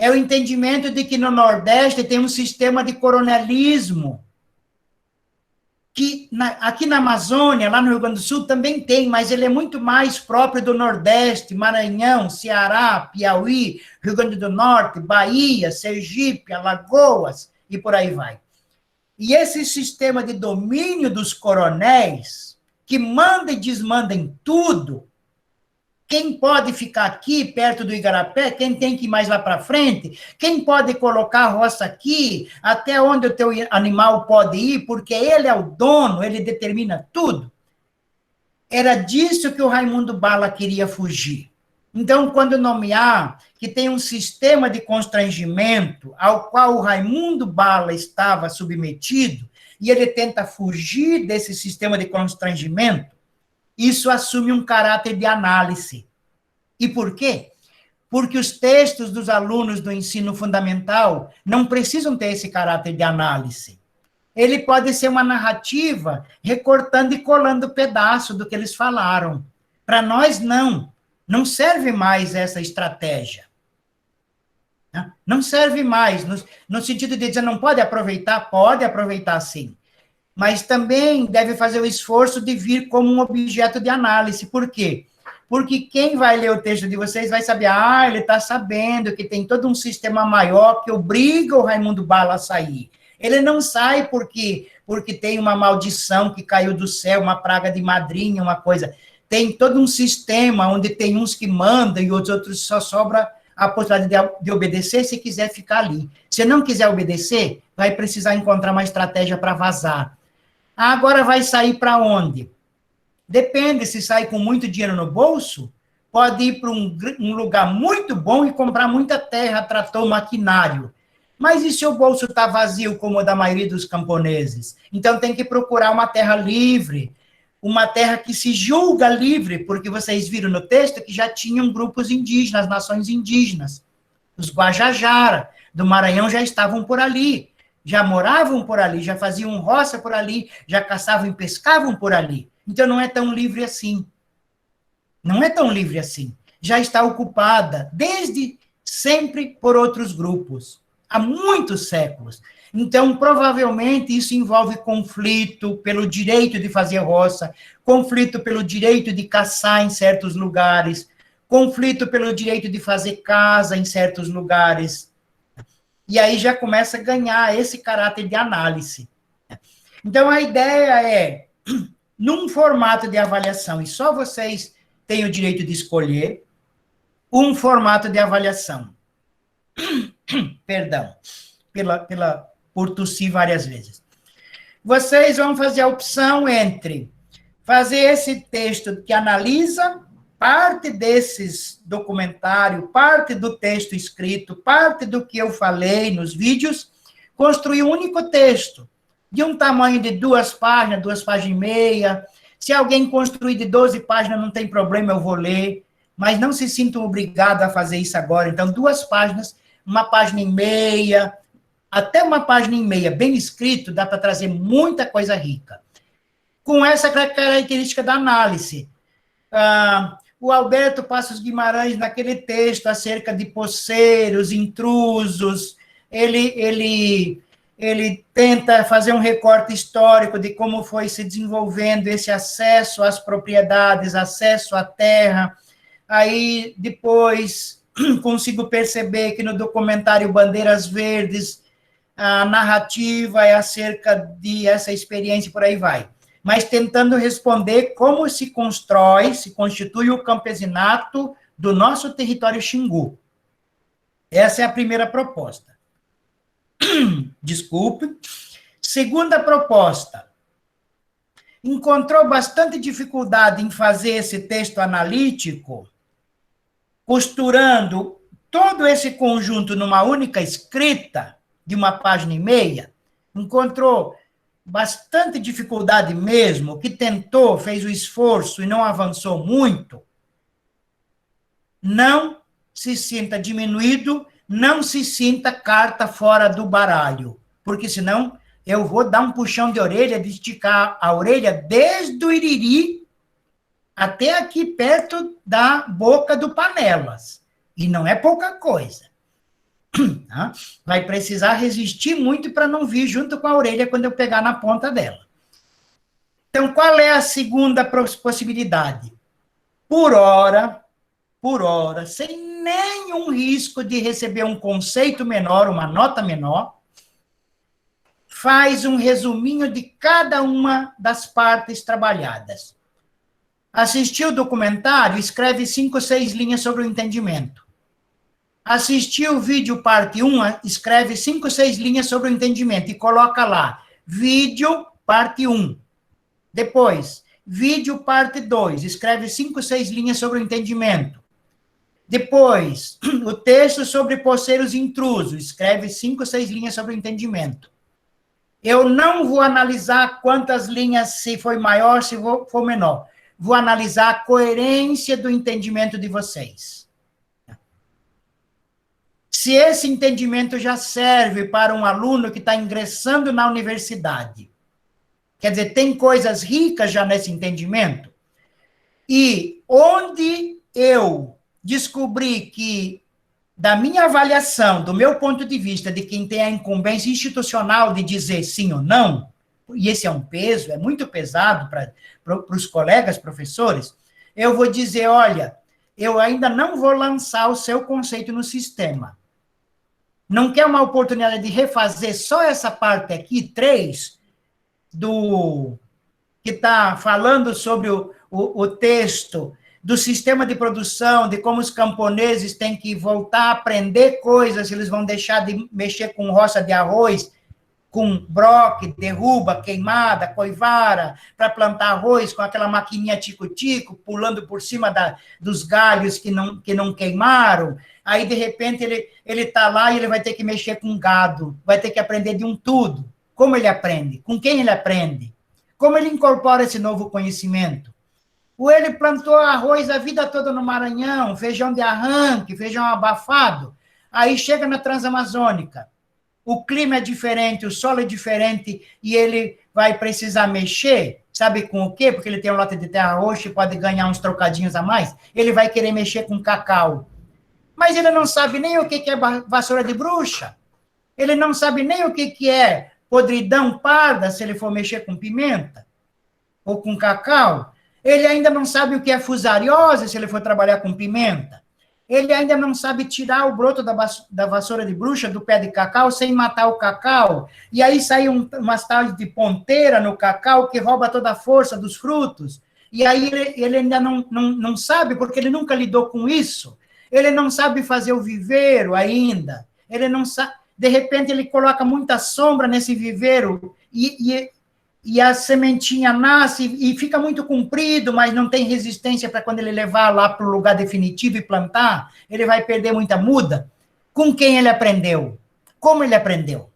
é o entendimento de que no Nordeste tem um sistema de coronelismo, que aqui na Amazônia, lá no Rio Grande do Sul, também tem, mas ele é muito mais próprio do Nordeste, Maranhão, Ceará, Piauí, Rio Grande do Norte, Bahia, Sergipe, Alagoas, e por aí vai. E esse sistema de domínio dos coronéis, que manda e desmanda em tudo, quem pode ficar aqui, perto do Igarapé, quem tem que ir mais lá para frente, quem pode colocar a roça aqui, até onde o teu animal pode ir, porque ele é o dono, ele determina tudo. Era disso que o Raimundo Bala queria fugir. Então, quando nomear que tem um sistema de constrangimento ao qual o Raimundo Bala estava submetido, e ele tenta fugir desse sistema de constrangimento, isso assume um caráter de análise. E por quê? Porque os textos dos alunos do ensino fundamental não precisam ter esse caráter de análise. Ele pode ser uma narrativa recortando e colando pedaço do que eles falaram. Para nós, não. Não serve mais essa estratégia. Não serve mais, no sentido de dizer, não pode aproveitar sim. Mas também deve fazer o esforço de vir como um objeto de análise. Por quê? Porque quem vai ler o texto de vocês vai saber, ele está sabendo que tem todo um sistema maior que obriga o Raimundo Bala a sair. Ele não sai porque tem uma maldição que caiu do céu, uma praga de madrinha, uma coisa. Tem todo um sistema onde tem uns que mandam e os outros só sobra a possibilidade de obedecer se quiser ficar ali. Se não quiser obedecer, vai precisar encontrar uma estratégia para vazar. Agora vai sair para onde? Depende, se sair com muito dinheiro no bolso, pode ir para um lugar muito bom e comprar muita terra, trator, maquinário. Mas e se o bolso está vazio, como o da maioria dos camponeses? Então tem que procurar uma terra livre, uma terra que se julga livre, porque vocês viram no texto que já tinham grupos indígenas, nações indígenas. Os Guajajara, do Maranhão, já estavam por ali. Já moravam por ali, já faziam roça por ali, já caçavam e pescavam por ali. Então, não é tão livre assim. Não é tão livre assim. Já está ocupada, desde sempre, por outros grupos. Há muitos séculos. Então, provavelmente, isso envolve conflito pelo direito de fazer roça, conflito pelo direito de caçar em certos lugares, conflito pelo direito de fazer casa em certos lugares. E aí já começa a ganhar esse caráter de análise. Então, a ideia é, num formato de avaliação, e só vocês têm o direito de escolher, um formato de avaliação. Perdão, por tossir várias vezes. Vocês vão fazer a opção entre fazer esse texto que analisa parte desses documentários, parte do texto escrito, parte do que eu falei nos vídeos, construir um único texto, de um tamanho de 2 páginas e meia. Se alguém construir de 12 páginas, não tem problema, eu vou ler, mas não se sintam obrigados a fazer isso agora. Então, 2 páginas, 1,5 página, até 1,5 página, bem escrito, dá para trazer muita coisa rica. Com essa característica da análise. O Alberto Passos Guimarães, naquele texto acerca de poceiros, intrusos, ele tenta fazer um recorte histórico de como foi se desenvolvendo esse acesso às propriedades, acesso à terra. Aí, depois, consigo perceber que no documentário Bandeiras Verdes, a narrativa é acerca de essa experiência e por aí vai. Mas tentando responder como se constitui o campesinato do nosso território Xingu. Essa é a primeira proposta. Desculpe. Segunda proposta. Encontrou bastante dificuldade em fazer esse texto analítico, costurando todo esse conjunto numa única escrita, de 1,5 página, encontrou bastante dificuldade mesmo, que tentou, fez o esforço e não avançou muito, não se sinta diminuído, não se sinta carta fora do baralho, porque senão eu vou dar um puxão de orelha, de esticar a orelha desde o Iriri até aqui perto da boca do Panelas, e não é pouca coisa. Tá? Vai precisar resistir muito para não vir junto com a orelha quando eu pegar na ponta dela. Então, qual é a segunda possibilidade? Por hora, sem nenhum risco de receber um conceito menor, uma nota menor, faz um resuminho de cada uma das partes trabalhadas. Assistiu o documentário, escreve 5 ou 6 linhas sobre o entendimento. Assistiu o vídeo parte 1, escreve 5 ou 6 linhas sobre o entendimento e coloca lá, vídeo parte 1. Depois, vídeo parte 2, escreve 5 ou 6 linhas sobre o entendimento. Depois, o texto sobre poceiros intrusos, escreve 5 ou 6 linhas sobre o entendimento. Eu não vou analisar quantas linhas, se foi maior, se for menor. Vou analisar a coerência do entendimento de vocês. Se esse entendimento já serve para um aluno que está ingressando na universidade, quer dizer, tem coisas ricas já nesse entendimento, e onde eu descobri que, da minha avaliação, do meu ponto de vista, de quem tem a incumbência institucional de dizer sim ou não, e esse é um peso, é muito pesado para os colegas professores, eu vou dizer, olha, eu ainda não vou lançar o seu conceito no sistema. Não quer uma oportunidade de refazer só essa parte aqui, 3, que está falando sobre o texto do sistema de produção, de como os camponeses têm que voltar a aprender coisas, eles vão deixar de mexer com roça de arroz, com broque, derruba, queimada, coivara, para plantar arroz com aquela maquininha tico-tico, pulando por cima dos galhos que não queimaram. Aí, de repente, ele está lá e ele vai ter que mexer com gado, vai ter que aprender de um tudo. Como ele aprende? Com quem ele aprende? Como ele incorpora esse novo conhecimento? Ou ele plantou arroz a vida toda no Maranhão, feijão de arranque, feijão abafado, aí chega na Transamazônica, o clima é diferente, o solo é diferente, e ele vai precisar mexer, sabe com o quê? Porque ele tem um lote de terra roxa e pode ganhar uns trocadinhos a mais, ele vai querer mexer com cacau. Mas ele não sabe nem o que é vassoura de bruxa, ele não sabe nem o que é podridão parda, se ele for mexer com pimenta, ou com cacau. Ele ainda não sabe o que é fusariose, se ele for trabalhar com pimenta. Ele ainda não sabe tirar o broto da vassoura de bruxa do pé de cacau sem matar o cacau. E aí sai umas tal de ponteira no cacau que rouba toda a força dos frutos. E aí ele ainda não sabe, porque ele nunca lidou com isso. Ele não sabe fazer o viveiro ainda. Ele não sabe. De repente, ele coloca muita sombra nesse viveiro e a sementinha nasce e fica muito comprido, mas não tem resistência para quando ele levar lá para o lugar definitivo e plantar, ele vai perder muita muda. Com quem ele aprendeu? Como ele aprendeu?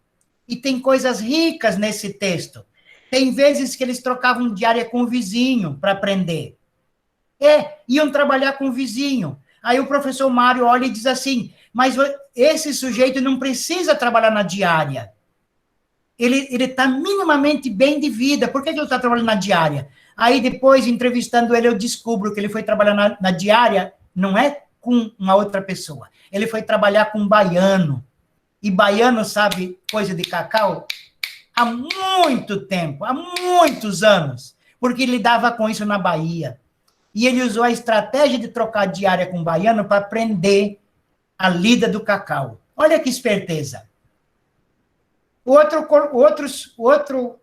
E tem coisas ricas nesse texto. Tem vezes que eles trocavam diária com o vizinho para aprender. Iam trabalhar com o vizinho. Aí o professor Mário olha e diz assim, mas esse sujeito não precisa trabalhar na diária. Ele está minimamente bem de vida. Por que ele está trabalhando na diária? Aí depois, entrevistando ele, eu descubro que ele foi trabalhar na diária, não é com uma outra pessoa. Ele foi trabalhar com um baiano. E baiano sabe coisa de cacau há muito tempo, há muitos anos, porque ele lidava com isso na Bahia. E ele usou a estratégia de trocar diária com o baiano para aprender a lida do cacau. Olha que esperteza. Outro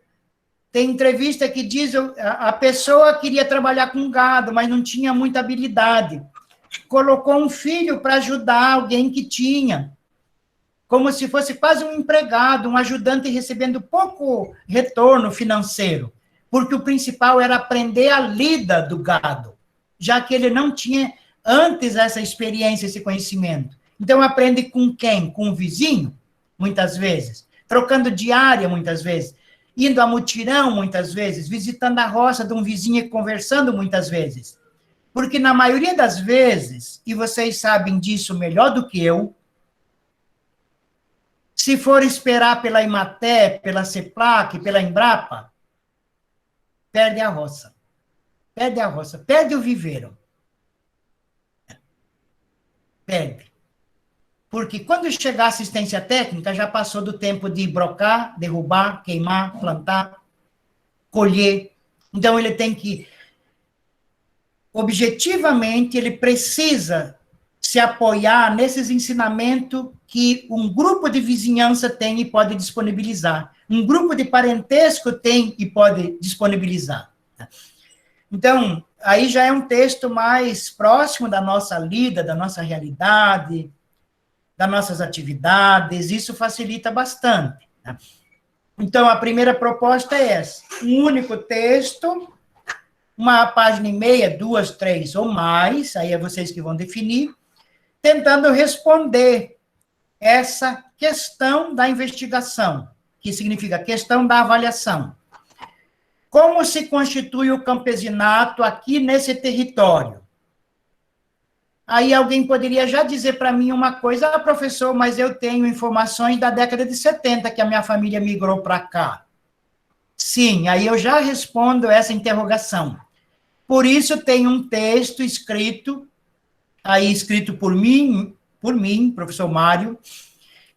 tem entrevista que diz a pessoa queria trabalhar com gado, mas não tinha muita habilidade. Colocou um filho para ajudar alguém que tinha, como se fosse quase um empregado, um ajudante recebendo pouco retorno financeiro, porque o principal era aprender a lida do gado, já que ele não tinha antes essa experiência, esse conhecimento. Então, aprende com quem? Com o vizinho, muitas vezes. Trocando diária, muitas vezes, indo a mutirão, muitas vezes, visitando a roça de um vizinho e conversando, muitas vezes. Porque, na maioria das vezes, e vocês sabem disso melhor do que eu, se for esperar pela Imaté, pela CEPLAC, pela Embrapa, perde a roça. Perde a roça, perde o viveiro. Perde. Porque quando chegar a assistência técnica, já passou do tempo de brocar, derrubar, queimar, plantar, colher. Então, ele tem que, objetivamente, ele precisa se apoiar nesses ensinamentos que um grupo de vizinhança tem e pode disponibilizar. Um grupo de parentesco tem e pode disponibilizar. Então, aí já é um texto mais próximo da nossa lida, da nossa realidade, das nossas atividades, isso facilita bastante. Então, a primeira proposta é essa, um único texto, uma página e meia, 2, 3 ou mais, aí é vocês que vão definir, tentando responder essa questão da investigação, que significa questão da avaliação. Como se constitui o campesinato aqui nesse território? Aí alguém poderia já dizer para mim uma coisa, professor, mas eu tenho informações da década de 70 que a minha família migrou para cá. Sim, aí eu já respondo essa interrogação. Por isso tem um texto escrito, aí escrito por mim, professor Mário,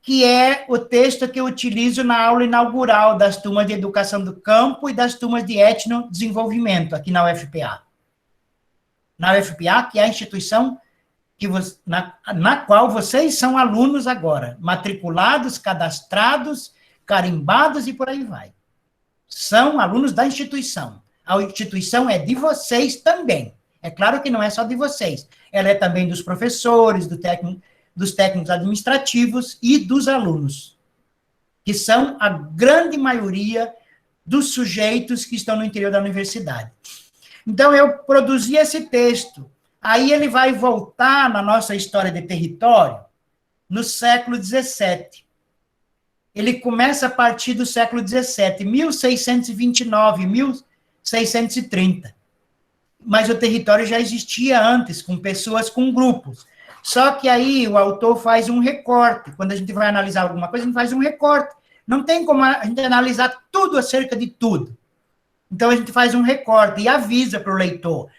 que é o texto que eu utilizo na aula inaugural das turmas de educação do campo e das turmas de etnodesenvolvimento aqui na UFPA. Na UFPA, que é a instituição que na qual vocês são alunos agora, matriculados, cadastrados, carimbados e por aí vai. São alunos da instituição. A instituição é de vocês também. É claro que não é só de vocês. Ela é também dos professores, dos técnicos administrativos e dos alunos, que são a grande maioria dos sujeitos que estão no interior da universidade. Então, eu produzi esse texto. Aí ele vai voltar na nossa história de território no século XVII. Ele começa a partir do século XVII, 1629, 1630. Mas o território já existia antes, com pessoas, com grupos. Só que aí o autor faz um recorte. Quando a gente vai analisar alguma coisa, a gente faz um recorte. Não tem como a gente analisar tudo acerca de tudo. Então, a gente faz um recorte e avisa para o leitor.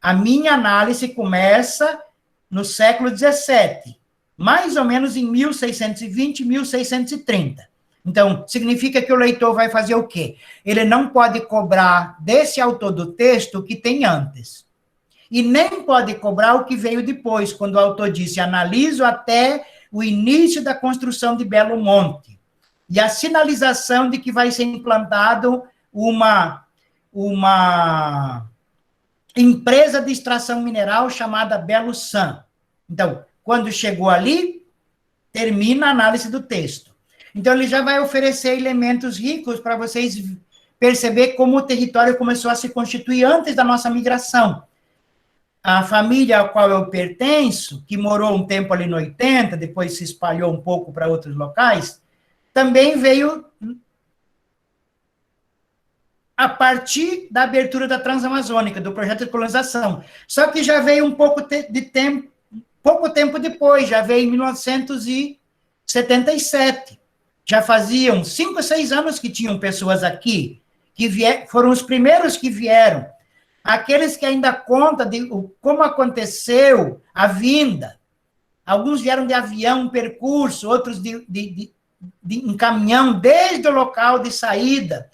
A minha análise começa no século XVII, mais ou menos em 1620, 1630. Então, significa que o leitor vai fazer o quê? Ele não pode cobrar desse autor do texto o que tem antes. E nem pode cobrar o que veio depois, quando o autor disse, analiso até o início da construção de Belo Monte, e a sinalização de que vai ser implantado uma empresa de extração mineral chamada Belo San. Então, quando chegou ali, termina a análise do texto. Então, ele já vai oferecer elementos ricos para vocês perceber como o território começou a se constituir antes da nossa migração. A família a qual eu pertenço, que morou um tempo ali no 80, depois se espalhou um pouco para outros locais, também veio a partir da abertura da Transamazônica, do projeto de colonização. Só que já veio um pouco tempo depois, já veio em 1977. Já faziam 5 ou 6 anos que tinham pessoas aqui, que foram os primeiros que vieram. Aqueles que ainda contam de como aconteceu a vinda. Alguns vieram de avião, percurso, outros em caminhão, desde o local de saída.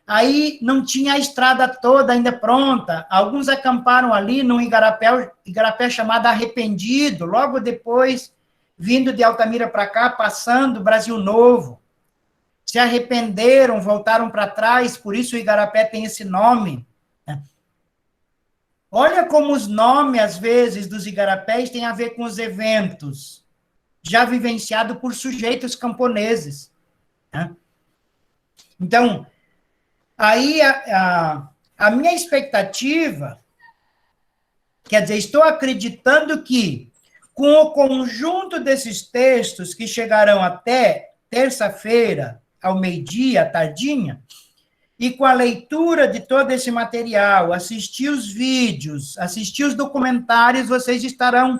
Aí não tinha a estrada toda ainda pronta. Alguns acamparam ali num igarapé chamado Arrependido, logo depois, vindo de Altamira para cá, passando Brasil Novo. Se arrependeram, voltaram para trás, por isso o igarapé tem esse nome. Olha como os nomes, às vezes, dos igarapés têm a ver com os eventos já vivenciados por sujeitos camponeses. Então, aí a minha expectativa, quer dizer, estou acreditando que, com o conjunto desses textos que chegarão até terça-feira, ao meio-dia, à tardinha, e com a leitura de todo esse material, assistir os vídeos, assistir os documentários, vocês estarão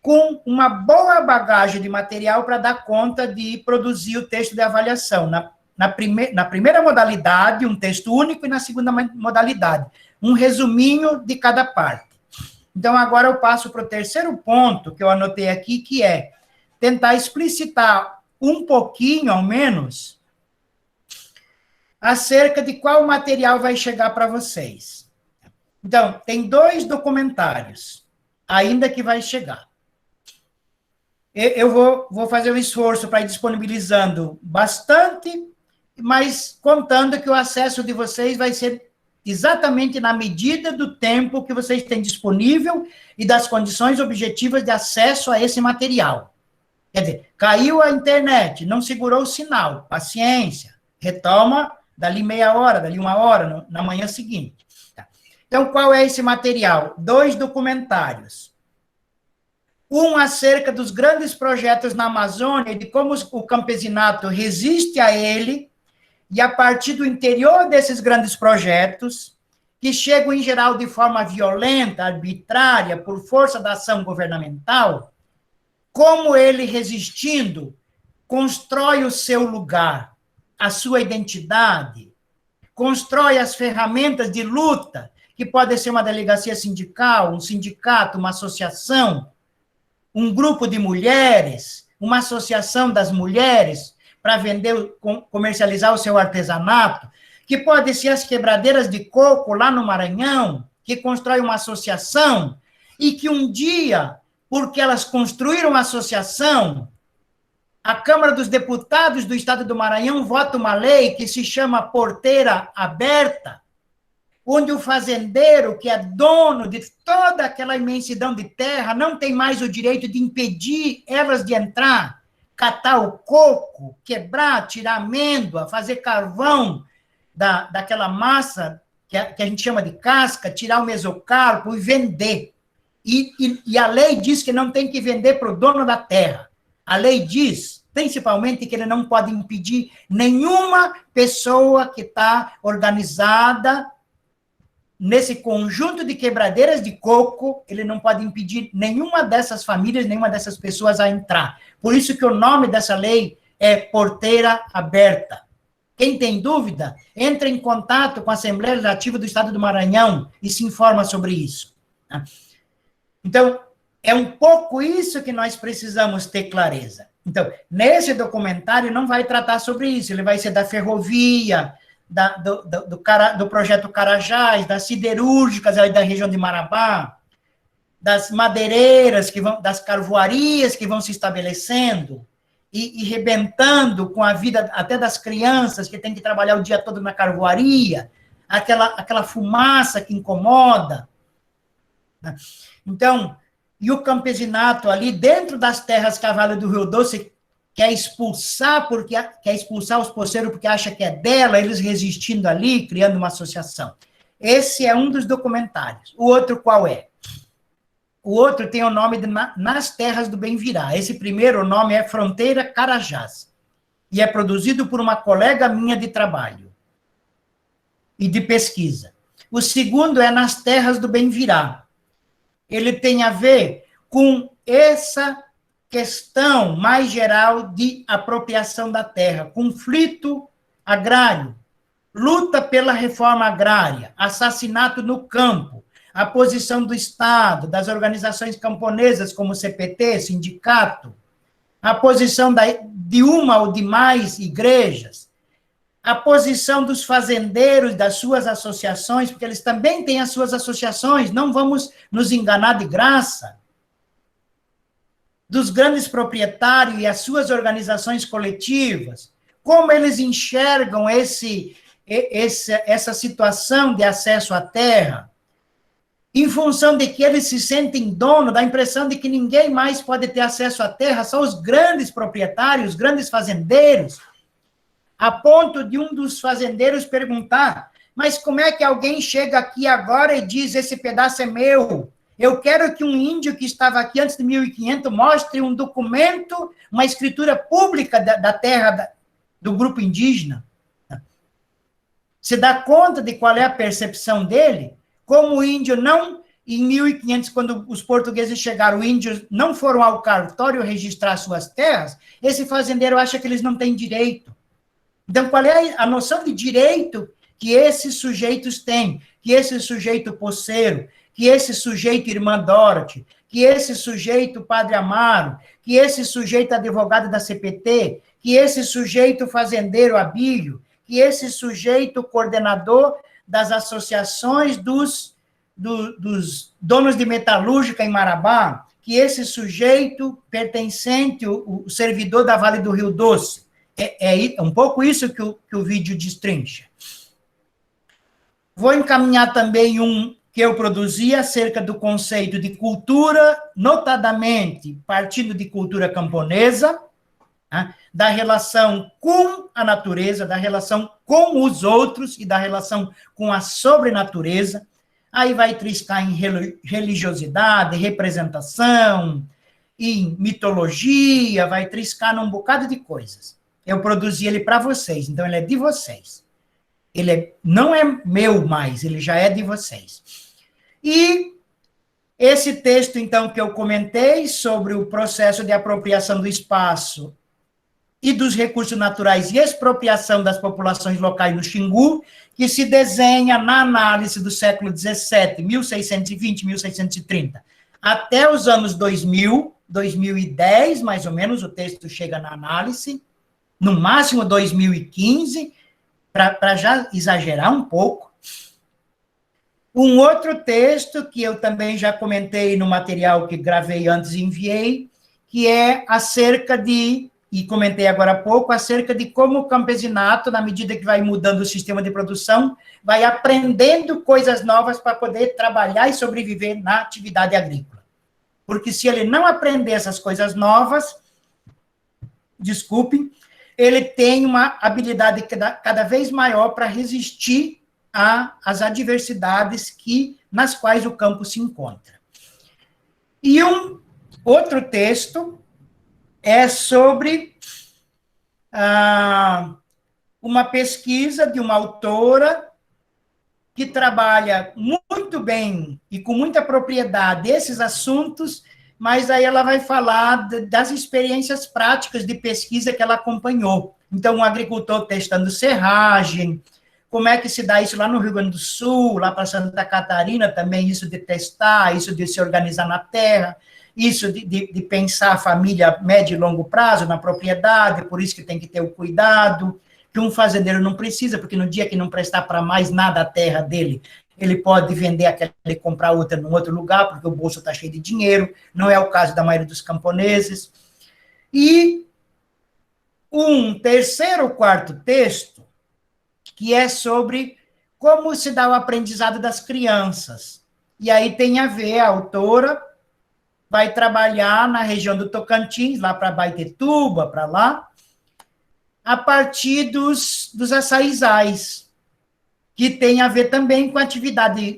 com uma boa bagagem de material para dar conta de produzir o texto de avaliação. Na primeira modalidade, um texto único, e na segunda modalidade, um resuminho de cada parte. Então, agora eu passo para o terceiro ponto que eu anotei aqui, que é tentar explicitar um pouquinho, ao menos, acerca de qual material vai chegar para vocês. Então, tem 2 documentários, ainda que vai chegar. Eu vou fazer um esforço para ir disponibilizando bastante, mas contando que o acesso de vocês vai ser exatamente na medida do tempo que vocês têm disponível e das condições objetivas de acesso a esse material. Quer dizer, caiu a internet, não segurou o sinal, paciência, retoma dali meia hora, dali 1 hora, na manhã seguinte. Tá. Então, qual é esse material? 2 documentários. Um acerca dos grandes projetos na Amazônia, de como o campesinato resiste a ele, e a partir do interior desses grandes projetos, que chegam em geral de forma violenta, arbitrária, por força da ação governamental, como ele, resistindo, constrói o seu lugar, a sua identidade, constrói as ferramentas de luta, que pode ser uma delegacia sindical, um sindicato, uma associação, um grupo de mulheres, uma associação das mulheres, para vender, comercializar o seu artesanato, que pode ser as quebradeiras de coco lá no Maranhão, que constrói uma associação, e que um dia, porque elas construíram uma associação, a Câmara dos Deputados do Estado do Maranhão vota uma lei que se chama Porteira Aberta, onde o fazendeiro, que é dono de toda aquela imensidão de terra, não tem mais o direito de impedir elas de entrar, catar o coco, quebrar, tirar amêndoa, fazer carvão daquela massa que a gente chama de casca, tirar o mesocarpo e vender. E a lei diz que não tem que vender para o dono da terra. A lei diz, principalmente, que ele não pode impedir nenhuma pessoa que está organizada nesse conjunto de quebradeiras de coco, ele não pode impedir nenhuma dessas famílias, nenhuma dessas pessoas a entrar. Por isso que o nome dessa lei é Porteira Aberta. Quem tem dúvida, entra em contato com a Assembleia Legislativa do Estado do Maranhão e se informa sobre isso. Então, é um pouco isso que nós precisamos ter clareza. Então, nesse documentário não vai tratar sobre isso, ele vai ser da ferrovia, do projeto Carajás, das siderúrgicas aí da região de Marabá, das madeireiras, das carvoarias que vão se estabelecendo e rebentando com a vida até das crianças que têm que trabalhar o dia todo na carvoaria, aquela fumaça que incomoda. Então, e o campesinato ali dentro das terras Cavalo do Rio Doce quer expulsar os poceiros porque acha que é dela, eles resistindo ali, criando uma associação. Esse é um dos documentários. O outro qual é? O outro tem o nome de Nas Terras do Bem-Virá. Esse primeiro nome é Fronteira Carajás. E é produzido por uma colega minha de trabalho e de pesquisa. O segundo é Nas Terras do Bem-Virá. Ele tem a ver com essa questão mais geral de apropriação da terra, conflito agrário, luta pela reforma agrária, assassinato no campo, a posição do Estado, das organizações camponesas como o CPT, sindicato, a posição de uma ou de mais igrejas, a posição dos fazendeiros, das suas associações, porque eles também têm as suas associações, não vamos nos enganar de graça, dos grandes proprietários e as suas organizações coletivas, como eles enxergam essa situação de acesso à terra, em função de que eles se sentem dono, da impressão de que ninguém mais pode ter acesso à terra, são os grandes proprietários, os grandes fazendeiros, a ponto de um dos fazendeiros perguntar, mas como é que alguém chega aqui agora e diz, esse pedaço é meu? Eu quero que um índio que estava aqui antes de 1500 mostre um documento, uma escritura pública da terra do grupo indígena. Você dá conta de qual é a percepção dele? Como o índio não, em 1500, quando os portugueses chegaram, os índios não foram ao cartório registrar suas terras, esse fazendeiro acha que eles não têm direito. Então, qual é a noção de direito que esses sujeitos têm? Que esse sujeito poceiro, que esse sujeito irmã Dorothy, que esse sujeito Padre Amaro, que esse sujeito advogado da CPT, que esse sujeito fazendeiro Abílio, que esse sujeito coordenador das associações dos donos de metalúrgica em Marabá, que esse sujeito pertencente, o servidor da Vale do Rio Doce. É um pouco isso que o vídeo destrincha. Vou encaminhar também um que eu produzi acerca do conceito de cultura, notadamente partindo de cultura camponesa, né, da relação com a natureza, da relação com os outros e da relação com a sobrenatureza. Aí vai triscar em religiosidade, representação, em mitologia, vai triscar num bocado de coisas. Eu produzi ele para vocês, então ele é de vocês. Não é meu mais, ele já é de vocês. E esse texto, então, que eu comentei sobre o processo de apropriação do espaço e dos recursos naturais e expropriação das populações locais no Xingu, que se desenha na análise do século XVII, 1620, 1630, até os anos 2000, 2010, mais ou menos, o texto chega na análise, no máximo 2015, para já exagerar um pouco. Um outro texto, que eu também já comentei no material que gravei antes e enviei, que é acerca de, e comentei agora há pouco, acerca de como o campesinato, na medida que vai mudando o sistema de produção, vai aprendendo coisas novas para poder trabalhar e sobreviver na atividade agrícola. Porque se ele não aprender essas coisas novas, desculpem, ele tem uma habilidade cada vez maior para resistir às adversidades nas quais o campo se encontra. E um outro texto é sobre uma pesquisa de uma autora que trabalha muito bem e com muita propriedade esses assuntos, mas aí ela vai falar das experiências práticas de pesquisa que ela acompanhou. Então, um agricultor testando serragem, como é que se dá isso lá no Rio Grande do Sul, lá para Santa Catarina também, isso de testar, isso de se organizar na terra, isso de pensar a família médio e longo prazo na propriedade, por isso que tem que ter o cuidado, que um fazendeiro não precisa, porque no dia que não prestar para mais nada a terra dele, ele pode vender aquela e comprar outra num outro lugar, porque o bolso está cheio de dinheiro, não é o caso da maioria dos camponeses. E um terceiro, quarto texto, que é sobre como se dá o aprendizado das crianças. E aí tem a ver, a autora vai trabalhar na região do Tocantins, lá para Baitetuba, para lá, a partir dos açaizais, que tem a ver também com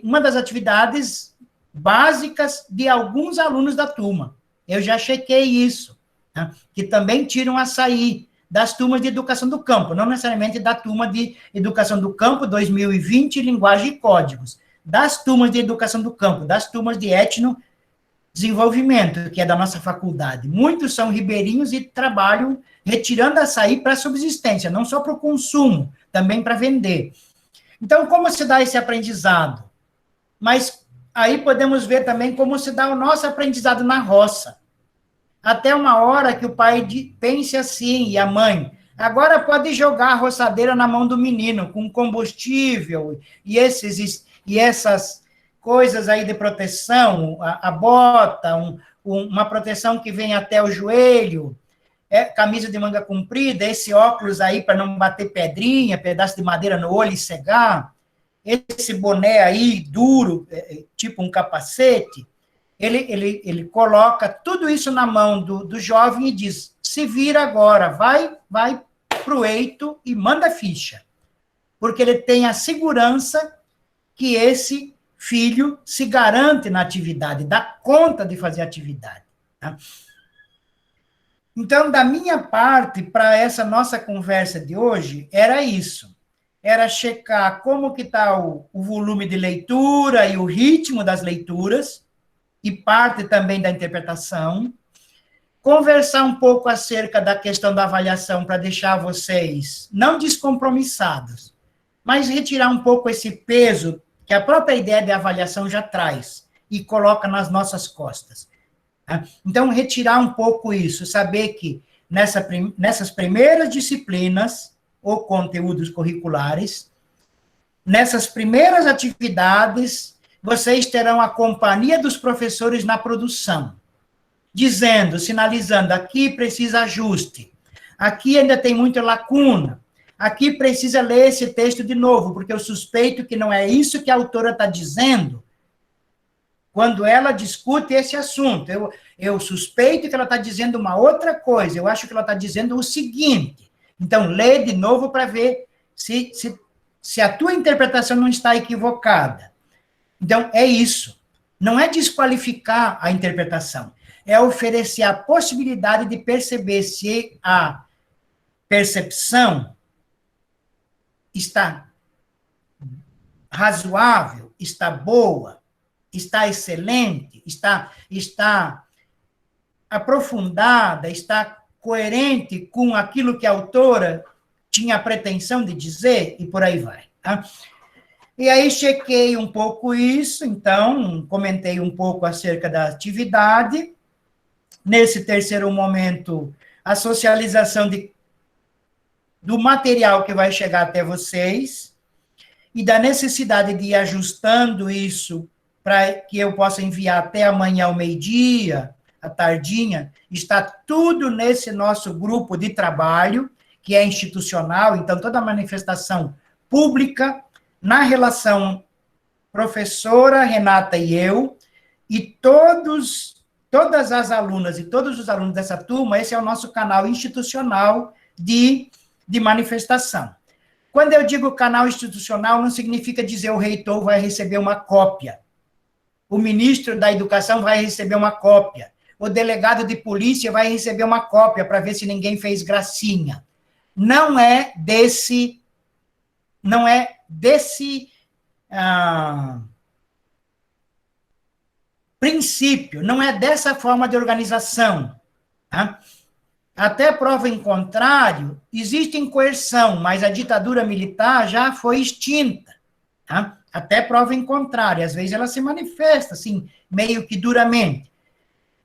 uma das atividades básicas de alguns alunos da turma. Eu já chequei isso, né? Que também tiram açaí das turmas de educação do campo, não necessariamente da turma de educação do campo 2020, linguagem e códigos, das turmas de educação do campo, das turmas de etnodesenvolvimento, que é da nossa faculdade. Muitos são ribeirinhos e trabalham retirando açaí para subsistência, não só para o consumo, também para vender. Então, como se dá esse aprendizado? Mas aí podemos ver também como se dá o nosso aprendizado na roça. Até uma hora que o pai pense assim, e a mãe, agora pode jogar a roçadeira na mão do menino, com combustível, e essas coisas aí de proteção, a bota, uma proteção que vem até o joelho, camisa de manga comprida, esse óculos aí para não bater pedrinha, pedaço de madeira no olho e cegar, esse boné aí duro, tipo um capacete, ele coloca tudo isso na mão do jovem e diz, se vira agora, vai pro eito e manda ficha, porque ele tem a segurança que esse filho se garante na atividade, dá conta de fazer atividade, tá? Então, da minha parte, para essa nossa conversa de hoje, era isso. Era checar como que está o volume de leitura e o ritmo das leituras, e parte também da interpretação. Conversar um pouco acerca da questão da avaliação para deixar vocês não descompromissados, mas retirar um pouco esse peso que a própria ideia de avaliação já traz. e coloca nas nossas costas. Tá? Então, retirar um pouco isso, saber que nessas primeiras disciplinas ou conteúdos curriculares, nessas primeiras atividades, vocês terão a companhia dos professores na produção, dizendo, sinalizando, aqui precisa ajuste, aqui ainda tem muita lacuna, aqui precisa ler esse texto de novo, porque eu suspeito que não é isso que a autora está dizendo quando ela discute esse assunto. Eu suspeito que ela está dizendo uma outra coisa, eu acho que ela está dizendo o seguinte. Então, lê de novo para ver se a tua interpretação não está equivocada. Então, é isso. Não é desqualificar a interpretação, é oferecer a possibilidade de perceber se a percepção está razoável, está boa, está excelente, está aprofundada, está coerente com aquilo que a autora tinha a pretensão de dizer, e por aí vai. Tá? E aí chequei um pouco isso, então, comentei um pouco acerca da atividade. Nesse terceiro momento, a socialização do material que vai chegar até vocês, e da necessidade de ir ajustando isso para que eu possa enviar até amanhã ao meio-dia, à tardinha, está tudo nesse nosso grupo de trabalho, que é institucional, então toda manifestação pública, na relação professora Renata e eu, e todas as alunas e todos os alunos dessa turma, esse é o nosso canal institucional de manifestação. Quando eu digo canal institucional, não significa dizer o reitor vai receber uma cópia, o ministro da Educação vai receber uma cópia, o delegado de polícia vai receber uma cópia para ver se ninguém fez gracinha. Não é desse princípio, não é dessa forma de organização. Tá? Até prova em contrário, existe coerção, mas a ditadura militar já foi extinta. Tá? Até prova em contrário, às vezes ela se manifesta, assim, meio que duramente.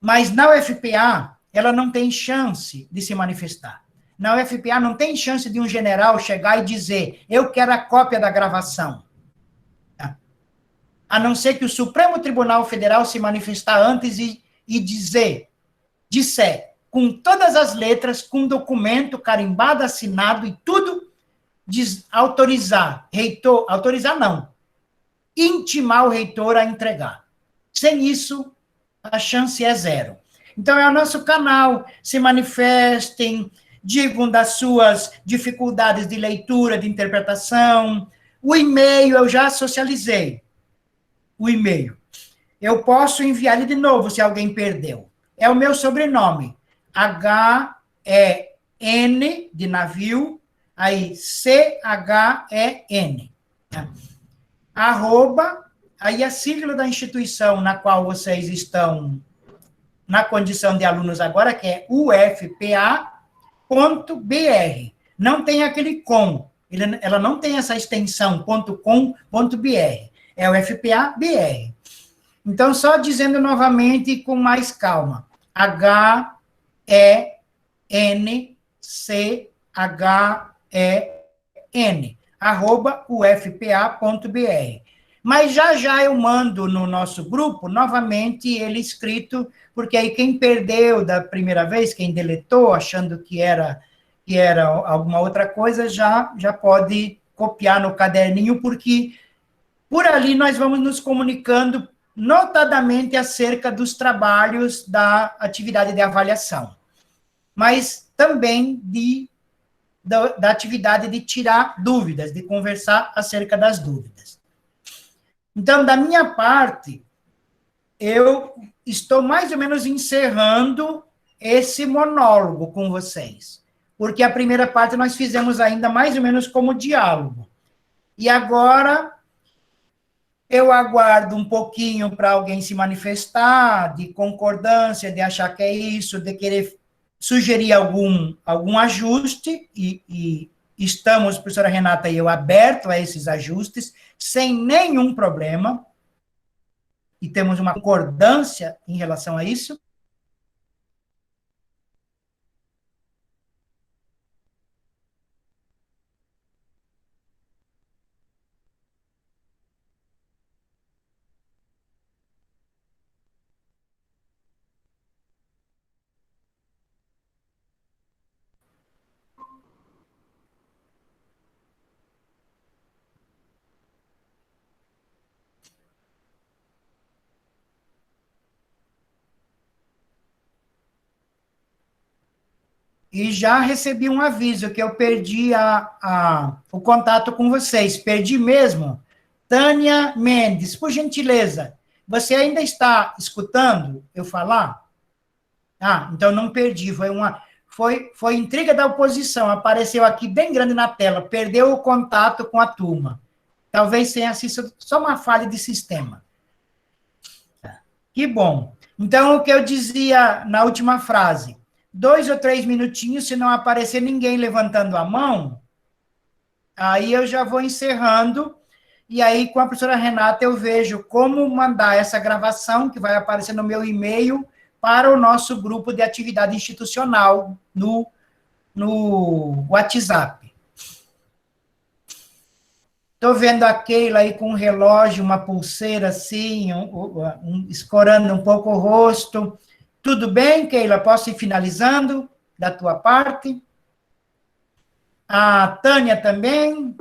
Mas na UFPA, ela não tem chance de se manifestar. Na UFPA não tem chance de um general chegar e dizer, eu quero a cópia da gravação. Tá? A não ser que o Supremo Tribunal Federal se manifestar antes e disser, com todas as letras, com documento carimbado, assinado e tudo, autorizar, reitor, autorizar não, intimar o reitor a entregar. Sem isso, a chance é zero. Então, é o nosso canal, se manifestem, digam das suas dificuldades de leitura, de interpretação. O e-mail eu já socializei. O e-mail. Eu posso enviar ele de novo, se alguém perdeu. É o meu sobrenome. H-E-N, de navio, aí C-H-E-N. @ aí a sigla da instituição na qual vocês estão na condição de alunos agora, que é ufpa.br. Não tem aquele com, ela não tem essa extensão .com.br, é o ufpa.br. Então, só dizendo novamente com mais calma, HENCHEN, @ufpa.br. Mas já eu mando no nosso grupo, novamente, ele escrito, porque aí quem perdeu da primeira vez, quem deletou, achando que era alguma outra coisa, já pode copiar no caderninho, porque por ali nós vamos nos comunicando notadamente acerca dos trabalhos da atividade de avaliação, mas também da atividade de tirar dúvidas, de conversar acerca das dúvidas. Então, da minha parte, eu estou mais ou menos encerrando esse monólogo com vocês, porque a primeira parte nós fizemos ainda mais ou menos como diálogo. E agora eu aguardo um pouquinho para alguém se manifestar, de concordância, de achar que é isso, de querer sugerir algum ajuste, e estamos, professora Renata e eu, abertos a esses ajustes, sem nenhum problema. e temos uma concordância em relação a isso? E já recebi um aviso que eu perdi o contato com vocês. Perdi mesmo. Tânia Mendes, por gentileza, você ainda está escutando eu falar? Ah, então não perdi. Foi intriga da oposição. Apareceu aqui bem grande na tela. Perdeu o contato com a turma. Talvez tenha sido só uma falha de sistema. Que bom. Então, o que eu dizia na última frase... 2 ou 3 minutinhos, se não aparecer ninguém levantando a mão, aí eu já vou encerrando, e aí com a professora Renata eu vejo como mandar essa gravação, que vai aparecer no meu e-mail, para o nosso grupo de atividade institucional no WhatsApp. Estou vendo a Keila aí com um relógio, uma pulseira assim, escorando um pouco o rosto. Tudo bem, Keila? Posso ir finalizando da tua parte? A Tânia também.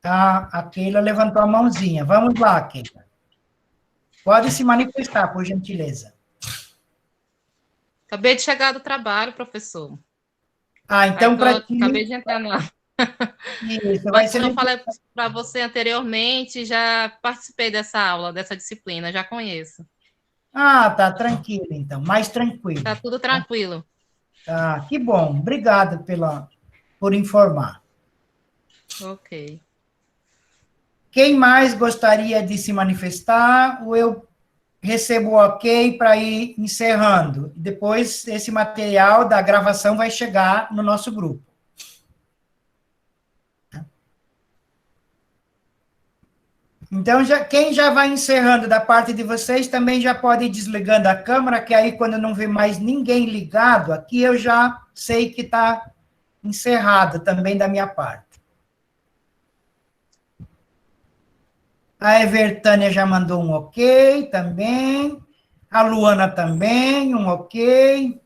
A Keila levantou a mãozinha. Vamos lá, Keila. Pode se manifestar, por gentileza. Acabei de chegar do trabalho, professor. Então, para ti... Acabei de entrar lá. Isso, vai Mas ser... eu falei para você anteriormente, já participei dessa aula, dessa disciplina, já conheço. Ah, tá tranquilo, então, mais tranquilo. Tá tudo tranquilo. Tá, que bom. Obrigado por informar. Ok. Quem mais gostaria de se manifestar? Ou eu recebo o ok para ir encerrando? Depois, esse material da gravação vai chegar no nosso grupo. Então, quem já vai encerrando da parte de vocês, também já pode ir desligando a câmera, que aí, quando não vê mais ninguém ligado, aqui eu já sei que está encerrado também da minha parte. A Evertânia já mandou um ok também. A Luana também, um ok.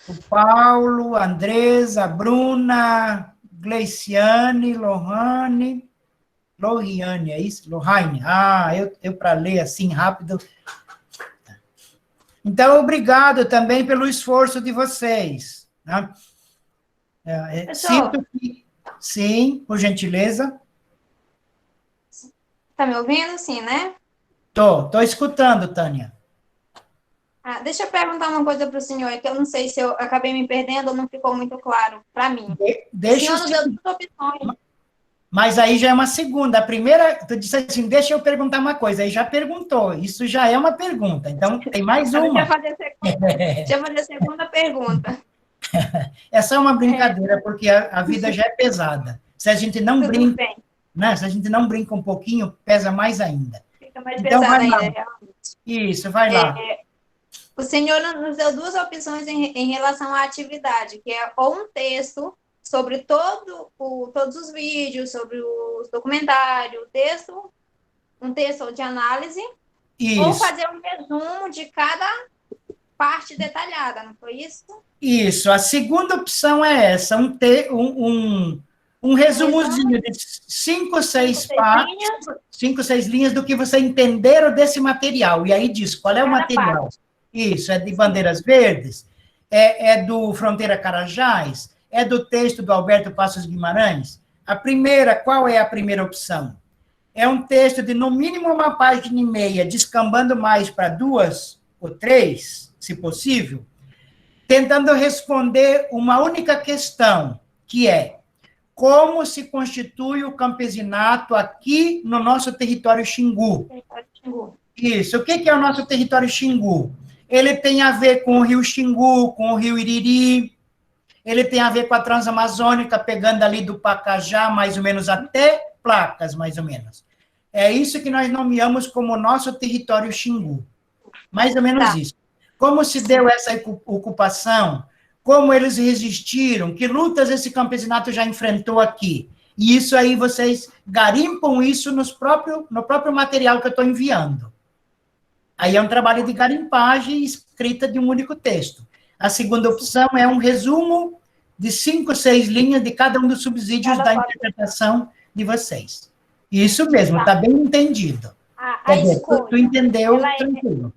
O Paulo, a Andresa, a Bruna... Gleiciane, Lohane, é isso? Lohane. Eu para ler assim rápido. Então, obrigado também pelo esforço de vocês. Né? Sinto que... Sim, por gentileza. Tá me ouvindo? Sim, né? Tô escutando, Tânia. Deixa eu perguntar uma coisa para o senhor, que eu não sei se eu acabei me perdendo ou não ficou muito claro para mim. Deixa o senhor nos deu duas opções. Mas aí já é uma segunda. A primeira, tu disse assim, deixa eu perguntar uma coisa. Aí já perguntou. Isso já é uma pergunta. Então, tem mais uma. Deixa eu fazer a segunda pergunta. É só uma brincadeira, porque a vida já é pesada. Se a gente não brinca, né? Se a gente não brinca um pouquinho, pesa mais ainda. Fica mais pesada ainda, realmente. Isso, vai lá. O senhor nos deu duas opções em relação à atividade, que é ou um texto sobre todos os vídeos, sobre os documentários, um texto de análise, isso. Ou fazer um resumo de cada parte detalhada, não foi isso? Isso, a segunda opção é essa, um resumozinho de 5 ou 6 partes, 5 ou 6 linhas do que você entenderam desse material, e aí diz qual é o material. Parte. Isso, é de Bandeiras Verdes, é do Fronteira Carajás, é do texto do Alberto Passos Guimarães. Qual é a primeira opção? É um texto de, no mínimo, 1,5 páginas, descambando mais para 2 ou 3, se possível, tentando responder uma única questão, que é como se constitui o campesinato aqui no nosso território Xingu. Isso, o que é o nosso território Xingu? Ele tem a ver com o rio Xingu, com o rio Iriri, ele tem a ver com a Transamazônica, pegando ali do Pacajá, mais ou menos até placas, mais ou menos. É isso que nós nomeamos como nosso território Xingu. Mais ou menos isso. Como se deu essa ocupação, como eles resistiram, que lutas esse campesinato já enfrentou aqui. E isso aí vocês garimpam isso no próprio material que eu estou enviando. Aí é um trabalho de garimpagem escrita de um único texto. A segunda opção é um resumo de 5, 6 linhas de cada um dos subsídios da interpretação de vocês. Isso mesmo, está bem entendido. A escolha, tu entendeu, tranquilo.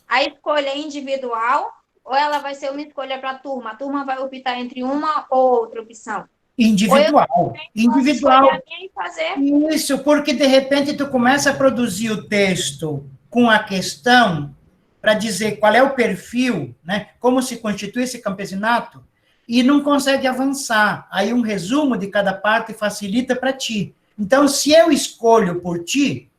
A escolha é individual ou ela vai ser uma escolha para a turma? A turma vai optar entre uma ou outra opção? Individual. Individual. Fazer. Isso, porque de repente tu começa a produzir o texto com a questão para dizer qual é o perfil, né? Como se constitui esse campesinato, e não consegue avançar. Aí um resumo de cada parte facilita para ti. Então, se eu escolho por ti,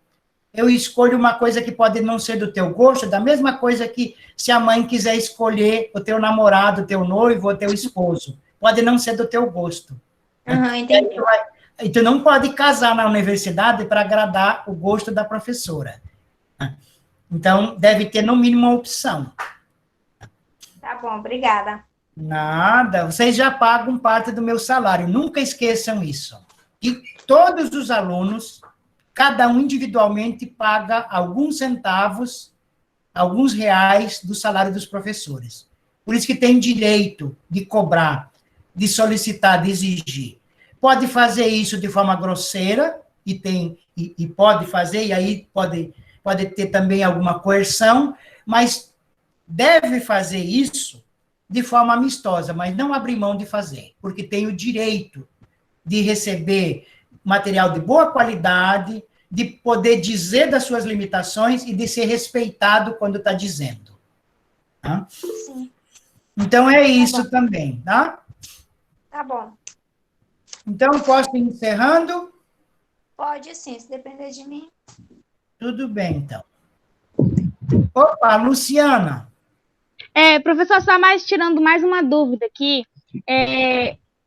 eu escolho uma coisa que pode não ser do teu gosto, da mesma coisa que se a mãe quiser escolher o teu namorado, o teu noivo, o teu esposo. Pode não ser do teu gosto. Entendi. E tu não pode casar na universidade para agradar o gosto da professora. Então, deve ter, no mínimo, uma opção. Tá bom, obrigada. Nada, vocês já pagam parte do meu salário. Nunca esqueçam isso. E todos os alunos, cada um individualmente, paga alguns centavos, alguns reais do salário dos professores. Por isso que tem direito de cobrar, de solicitar, de exigir. Pode fazer isso de forma grosseira, e pode fazer, e aí pode ter também alguma coerção, mas deve fazer isso de forma amistosa, mas não abrir mão de fazer, porque tem o direito de receber material de boa qualidade, de poder dizer das suas limitações e de ser respeitado quando está dizendo. Tá? Sim. Então, é isso também, tá? Tá bom. Então, posso ir encerrando? Pode sim, se depender de mim. Tudo bem, então. Opa, Luciana. Professor, só mais tirando mais uma dúvida aqui.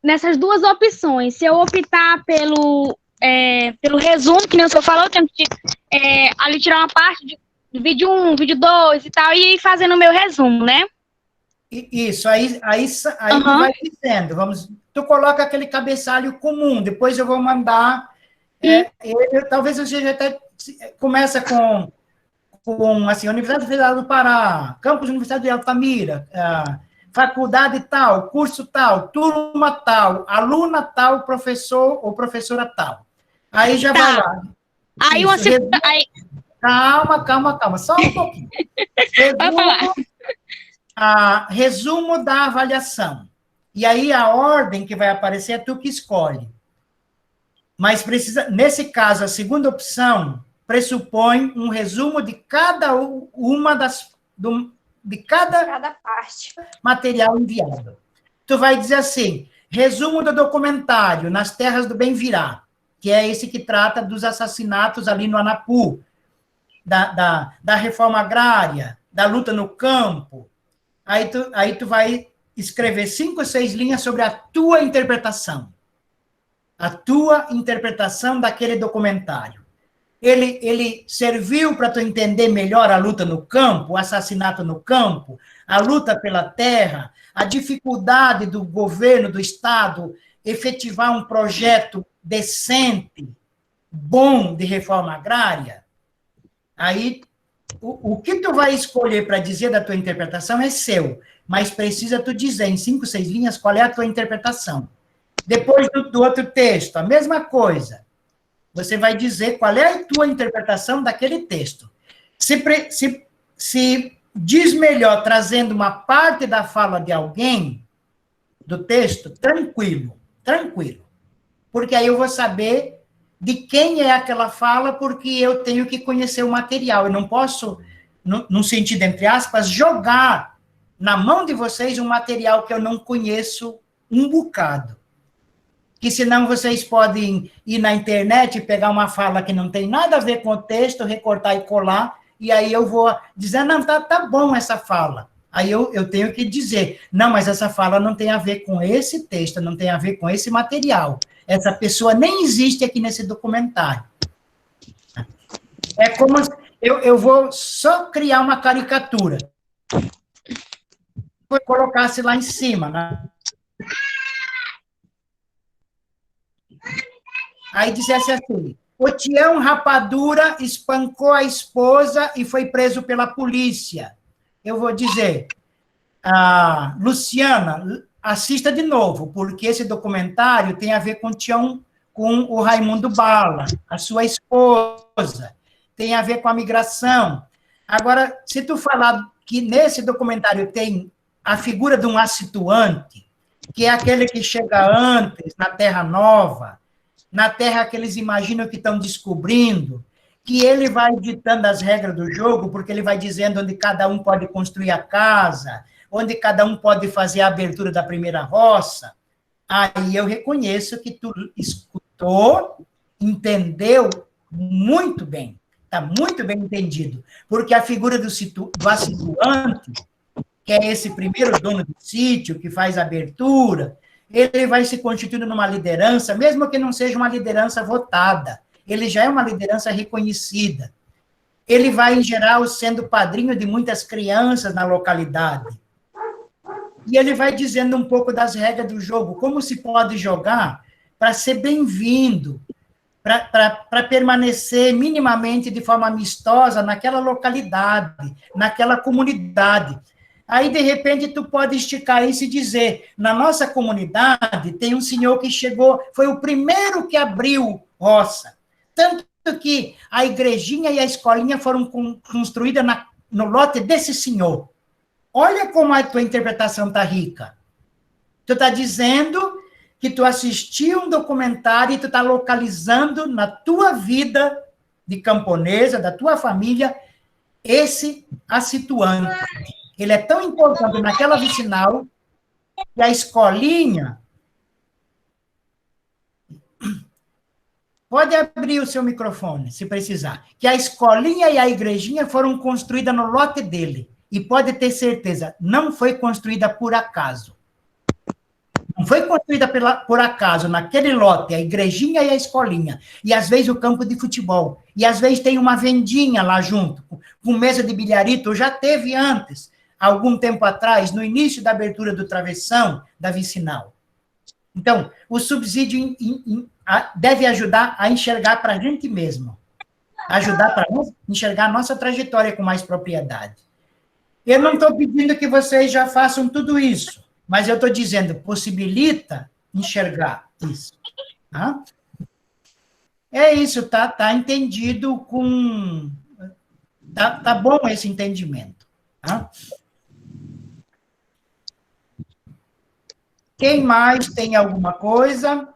Nessas duas opções, se eu optar pelo resumo, que nem o senhor falou, eu tenho que ali tirar uma parte de vídeo 1, vídeo 2 e tal, e ir fazendo o meu resumo, né? Isso, aí tu vai dizendo, tu coloca aquele cabeçalho comum, depois eu vou mandar, talvez você já até começa com assim, Universidade Federal do Pará, Campus Universidade de Altamira, faculdade tal, curso tal, turma tal, aluna tal, professor ou professora tal. Aí já vai lá. Aí Calma, só um pouquinho. Resumo da avaliação. E aí a ordem que vai aparecer é tu que escolhe. Mas precisa, nesse caso, a segunda opção pressupõe um resumo de cada uma de cada parte material enviado. Tu vai dizer assim, resumo do documentário Nas Terras do Bem-Virá, que é esse que trata dos assassinatos ali no Anapu, da reforma agrária, da luta no campo. Aí tu vai escrever 5 ou 6 linhas sobre a tua interpretação. A tua interpretação daquele documentário. Ele serviu para tu entender melhor a luta no campo, o assassinato no campo, a luta pela terra, a dificuldade do governo, do Estado, efetivar um projeto decente, bom de reforma agrária. Aí, o que tu vai escolher para dizer da tua interpretação é seu, mas precisa tu dizer em 5, 6 linhas qual é a tua interpretação. Depois do outro texto, a mesma coisa. Você vai dizer qual é a tua interpretação daquele texto. Se diz melhor trazendo uma parte da fala de alguém, do texto, tranquilo. Porque aí eu vou saber de quem é aquela fala, porque eu tenho que conhecer o material. Eu não posso, num sentido, entre aspas, jogar na mão de vocês um material que eu não conheço um bocado. Que senão vocês podem ir na internet e pegar uma fala que não tem nada a ver com o texto, recortar e colar, e aí eu vou dizer, não, tá bom essa fala. Aí eu tenho que dizer, não, mas essa fala não tem a ver com esse texto, não tem a ver com esse material. Essa pessoa nem existe aqui nesse documentário. É como eu vou só criar uma caricatura. Vou colocasse lá em cima, né? Aí dissesse assim, o Tião Rapadura espancou a esposa e foi preso pela polícia. Eu vou dizer, Luciana, assista de novo, porque esse documentário tem a ver com o Raimundo Bala, a sua esposa, tem a ver com a migração. Agora, se tu falar que nesse documentário tem a figura de um assituante, que é aquele que chega antes na Terra Nova, na Terra que eles imaginam que estão descobrindo, que ele vai ditando as regras do jogo, porque ele vai dizendo onde cada um pode construir a casa, onde cada um pode fazer a abertura da primeira roça, aí eu reconheço que tu escutou, entendeu muito bem, está muito bem entendido, porque a figura do assituante, que é esse primeiro dono do sítio, que faz a abertura, ele vai se constituindo numa liderança, mesmo que não seja uma liderança votada, ele já é uma liderança reconhecida. Ele vai, em geral, sendo padrinho de muitas crianças na localidade. E ele vai dizendo um pouco das regras do jogo, como se pode jogar para ser bem-vindo, para permanecer minimamente de forma amistosa naquela localidade, naquela comunidade. Aí, de repente, tu pode esticar isso e dizer, na nossa comunidade tem um senhor que chegou, foi o primeiro que abriu roça. Tanto que a igrejinha e a escolinha foram construídas no lote desse senhor. Olha como a tua interpretação está rica. Tu está dizendo que tu assistiu um documentário e tu está localizando na tua vida de camponesa, da tua família, esse assituante. Ele é tão importante naquela vicinal que a escolinha... Pode abrir o seu microfone, se precisar. Que a escolinha e a igrejinha foram construídas no lote dele. E pode ter certeza, não foi construída por acaso. Não foi construída por acaso, naquele lote, a igrejinha e a escolinha. E, às vezes, o campo de futebol. E, às vezes, tem uma vendinha lá junto, com mesa de bilharito. Já teve antes, algum tempo atrás, no início da abertura do travessão da vicinal. Então, o subsídio deve ajudar a enxergar para a gente mesmo. Ajudar para enxergar a nossa trajetória com mais propriedade. Eu não estou pedindo que vocês já façam tudo isso, mas eu estou dizendo, possibilita enxergar isso. Tá? É isso, tá entendido com... Tá bom esse entendimento. Tá? Quem mais tem alguma coisa?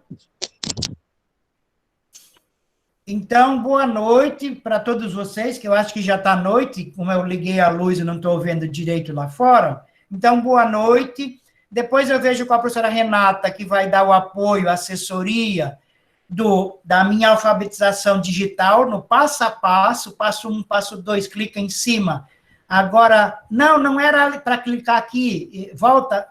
Então, boa noite para todos vocês, que eu acho que já está noite, como eu liguei a luz e não estou vendo direito lá fora. Então, boa noite. Depois eu vejo com a professora Renata, que vai dar o apoio, a assessoria da minha alfabetização digital, no passo a passo 1, passo 2, clica em cima. Agora, não era para clicar aqui, volta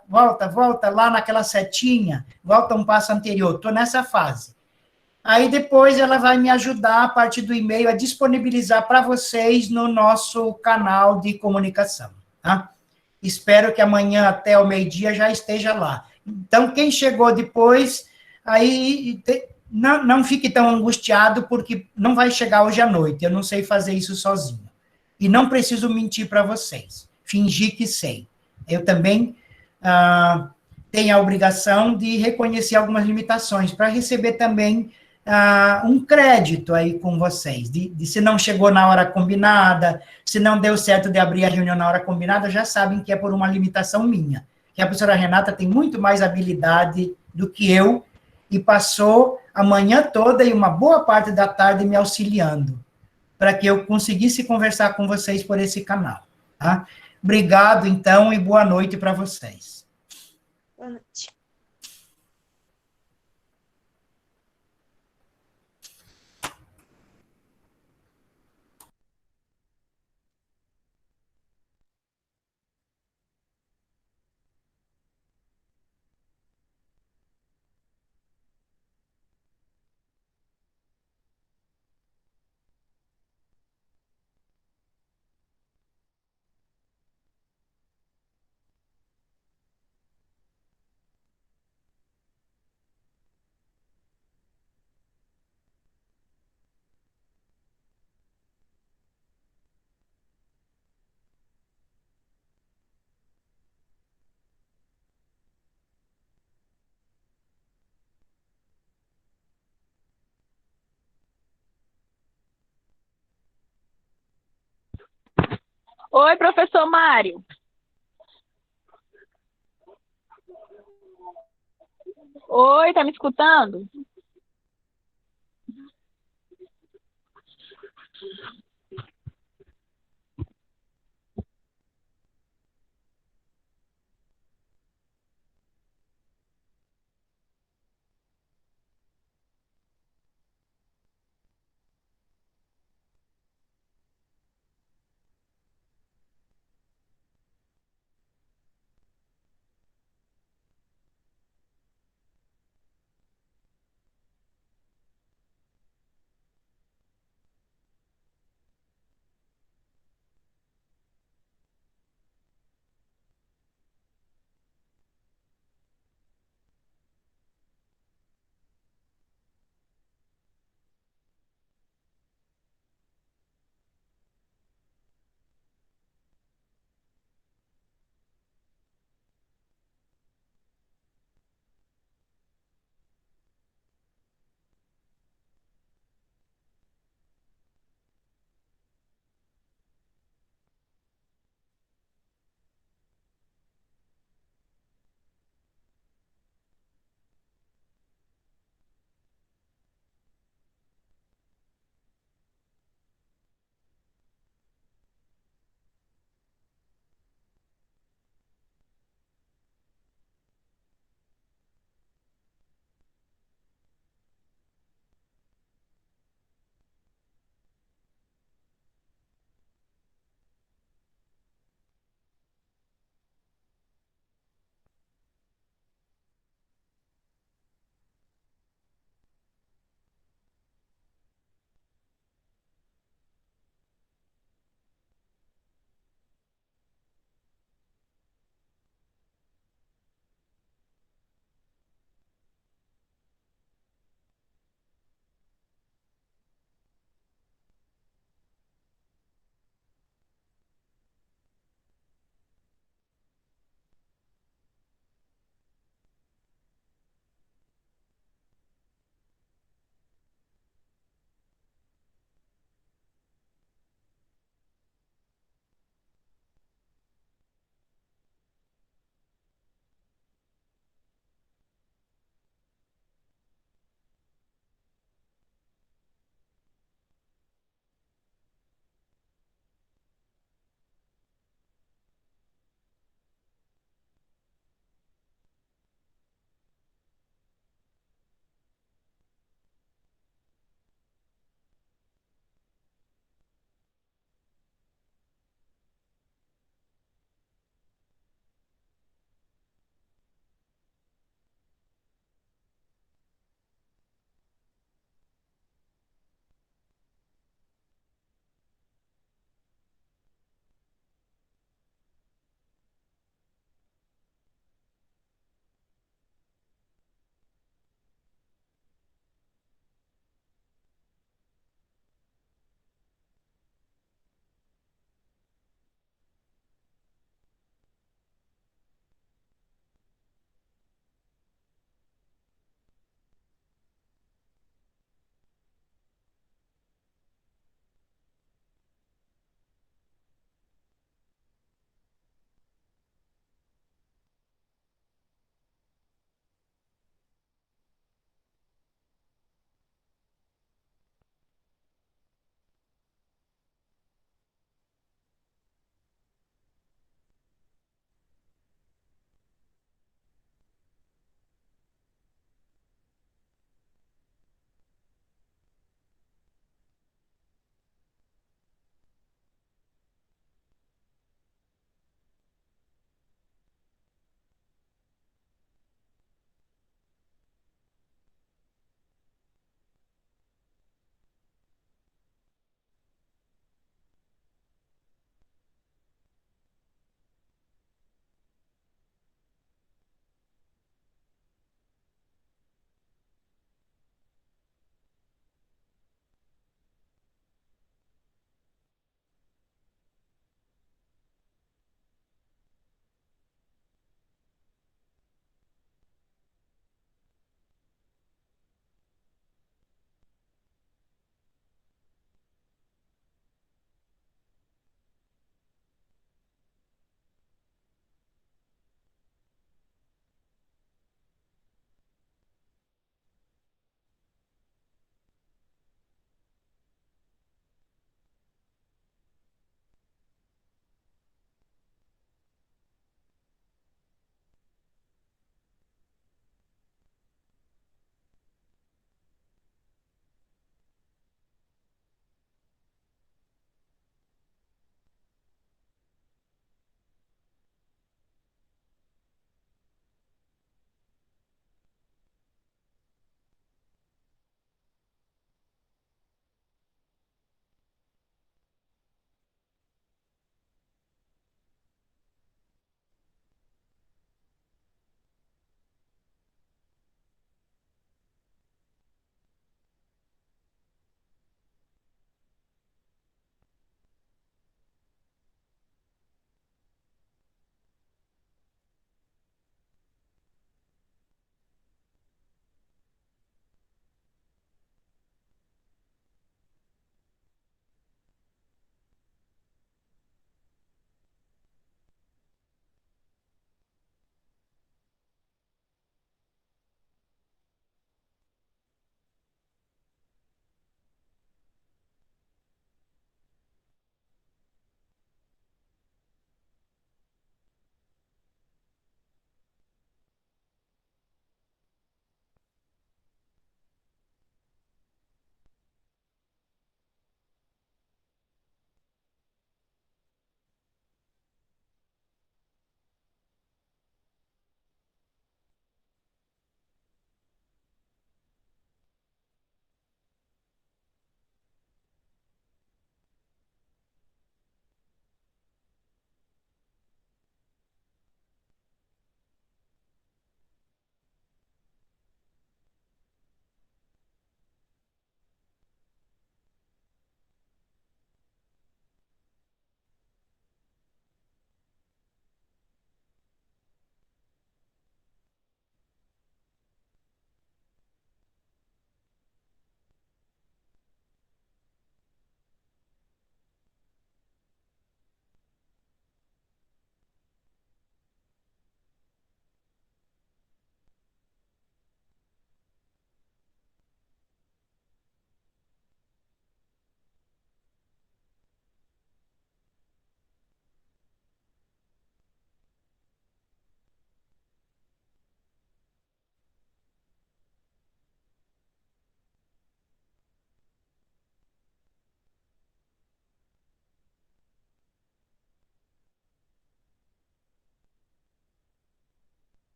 lá naquela setinha, volta um passo anterior, estou nessa fase. Aí depois ela vai me ajudar, a partir do e-mail, a disponibilizar para vocês no nosso canal de comunicação, tá? Espero que amanhã até o meio-dia já esteja lá. Então, quem chegou depois, aí não fique tão angustiado, porque não vai chegar hoje à noite, eu não sei fazer isso sozinho. E não preciso mentir para vocês, fingir que sei. Eu também tenho a obrigação de reconhecer algumas limitações, para receber também um crédito aí com vocês, de se não chegou na hora combinada, se não deu certo de abrir a reunião na hora combinada, já sabem que é por uma limitação minha, que a professora Renata tem muito mais habilidade do que eu, e passou a manhã toda e uma boa parte da tarde me auxiliando, para que eu conseguisse conversar com vocês por esse canal, tá? Obrigado, então, e boa noite para vocês. Boa noite. Oi, professor Mário. Oi, tá me escutando?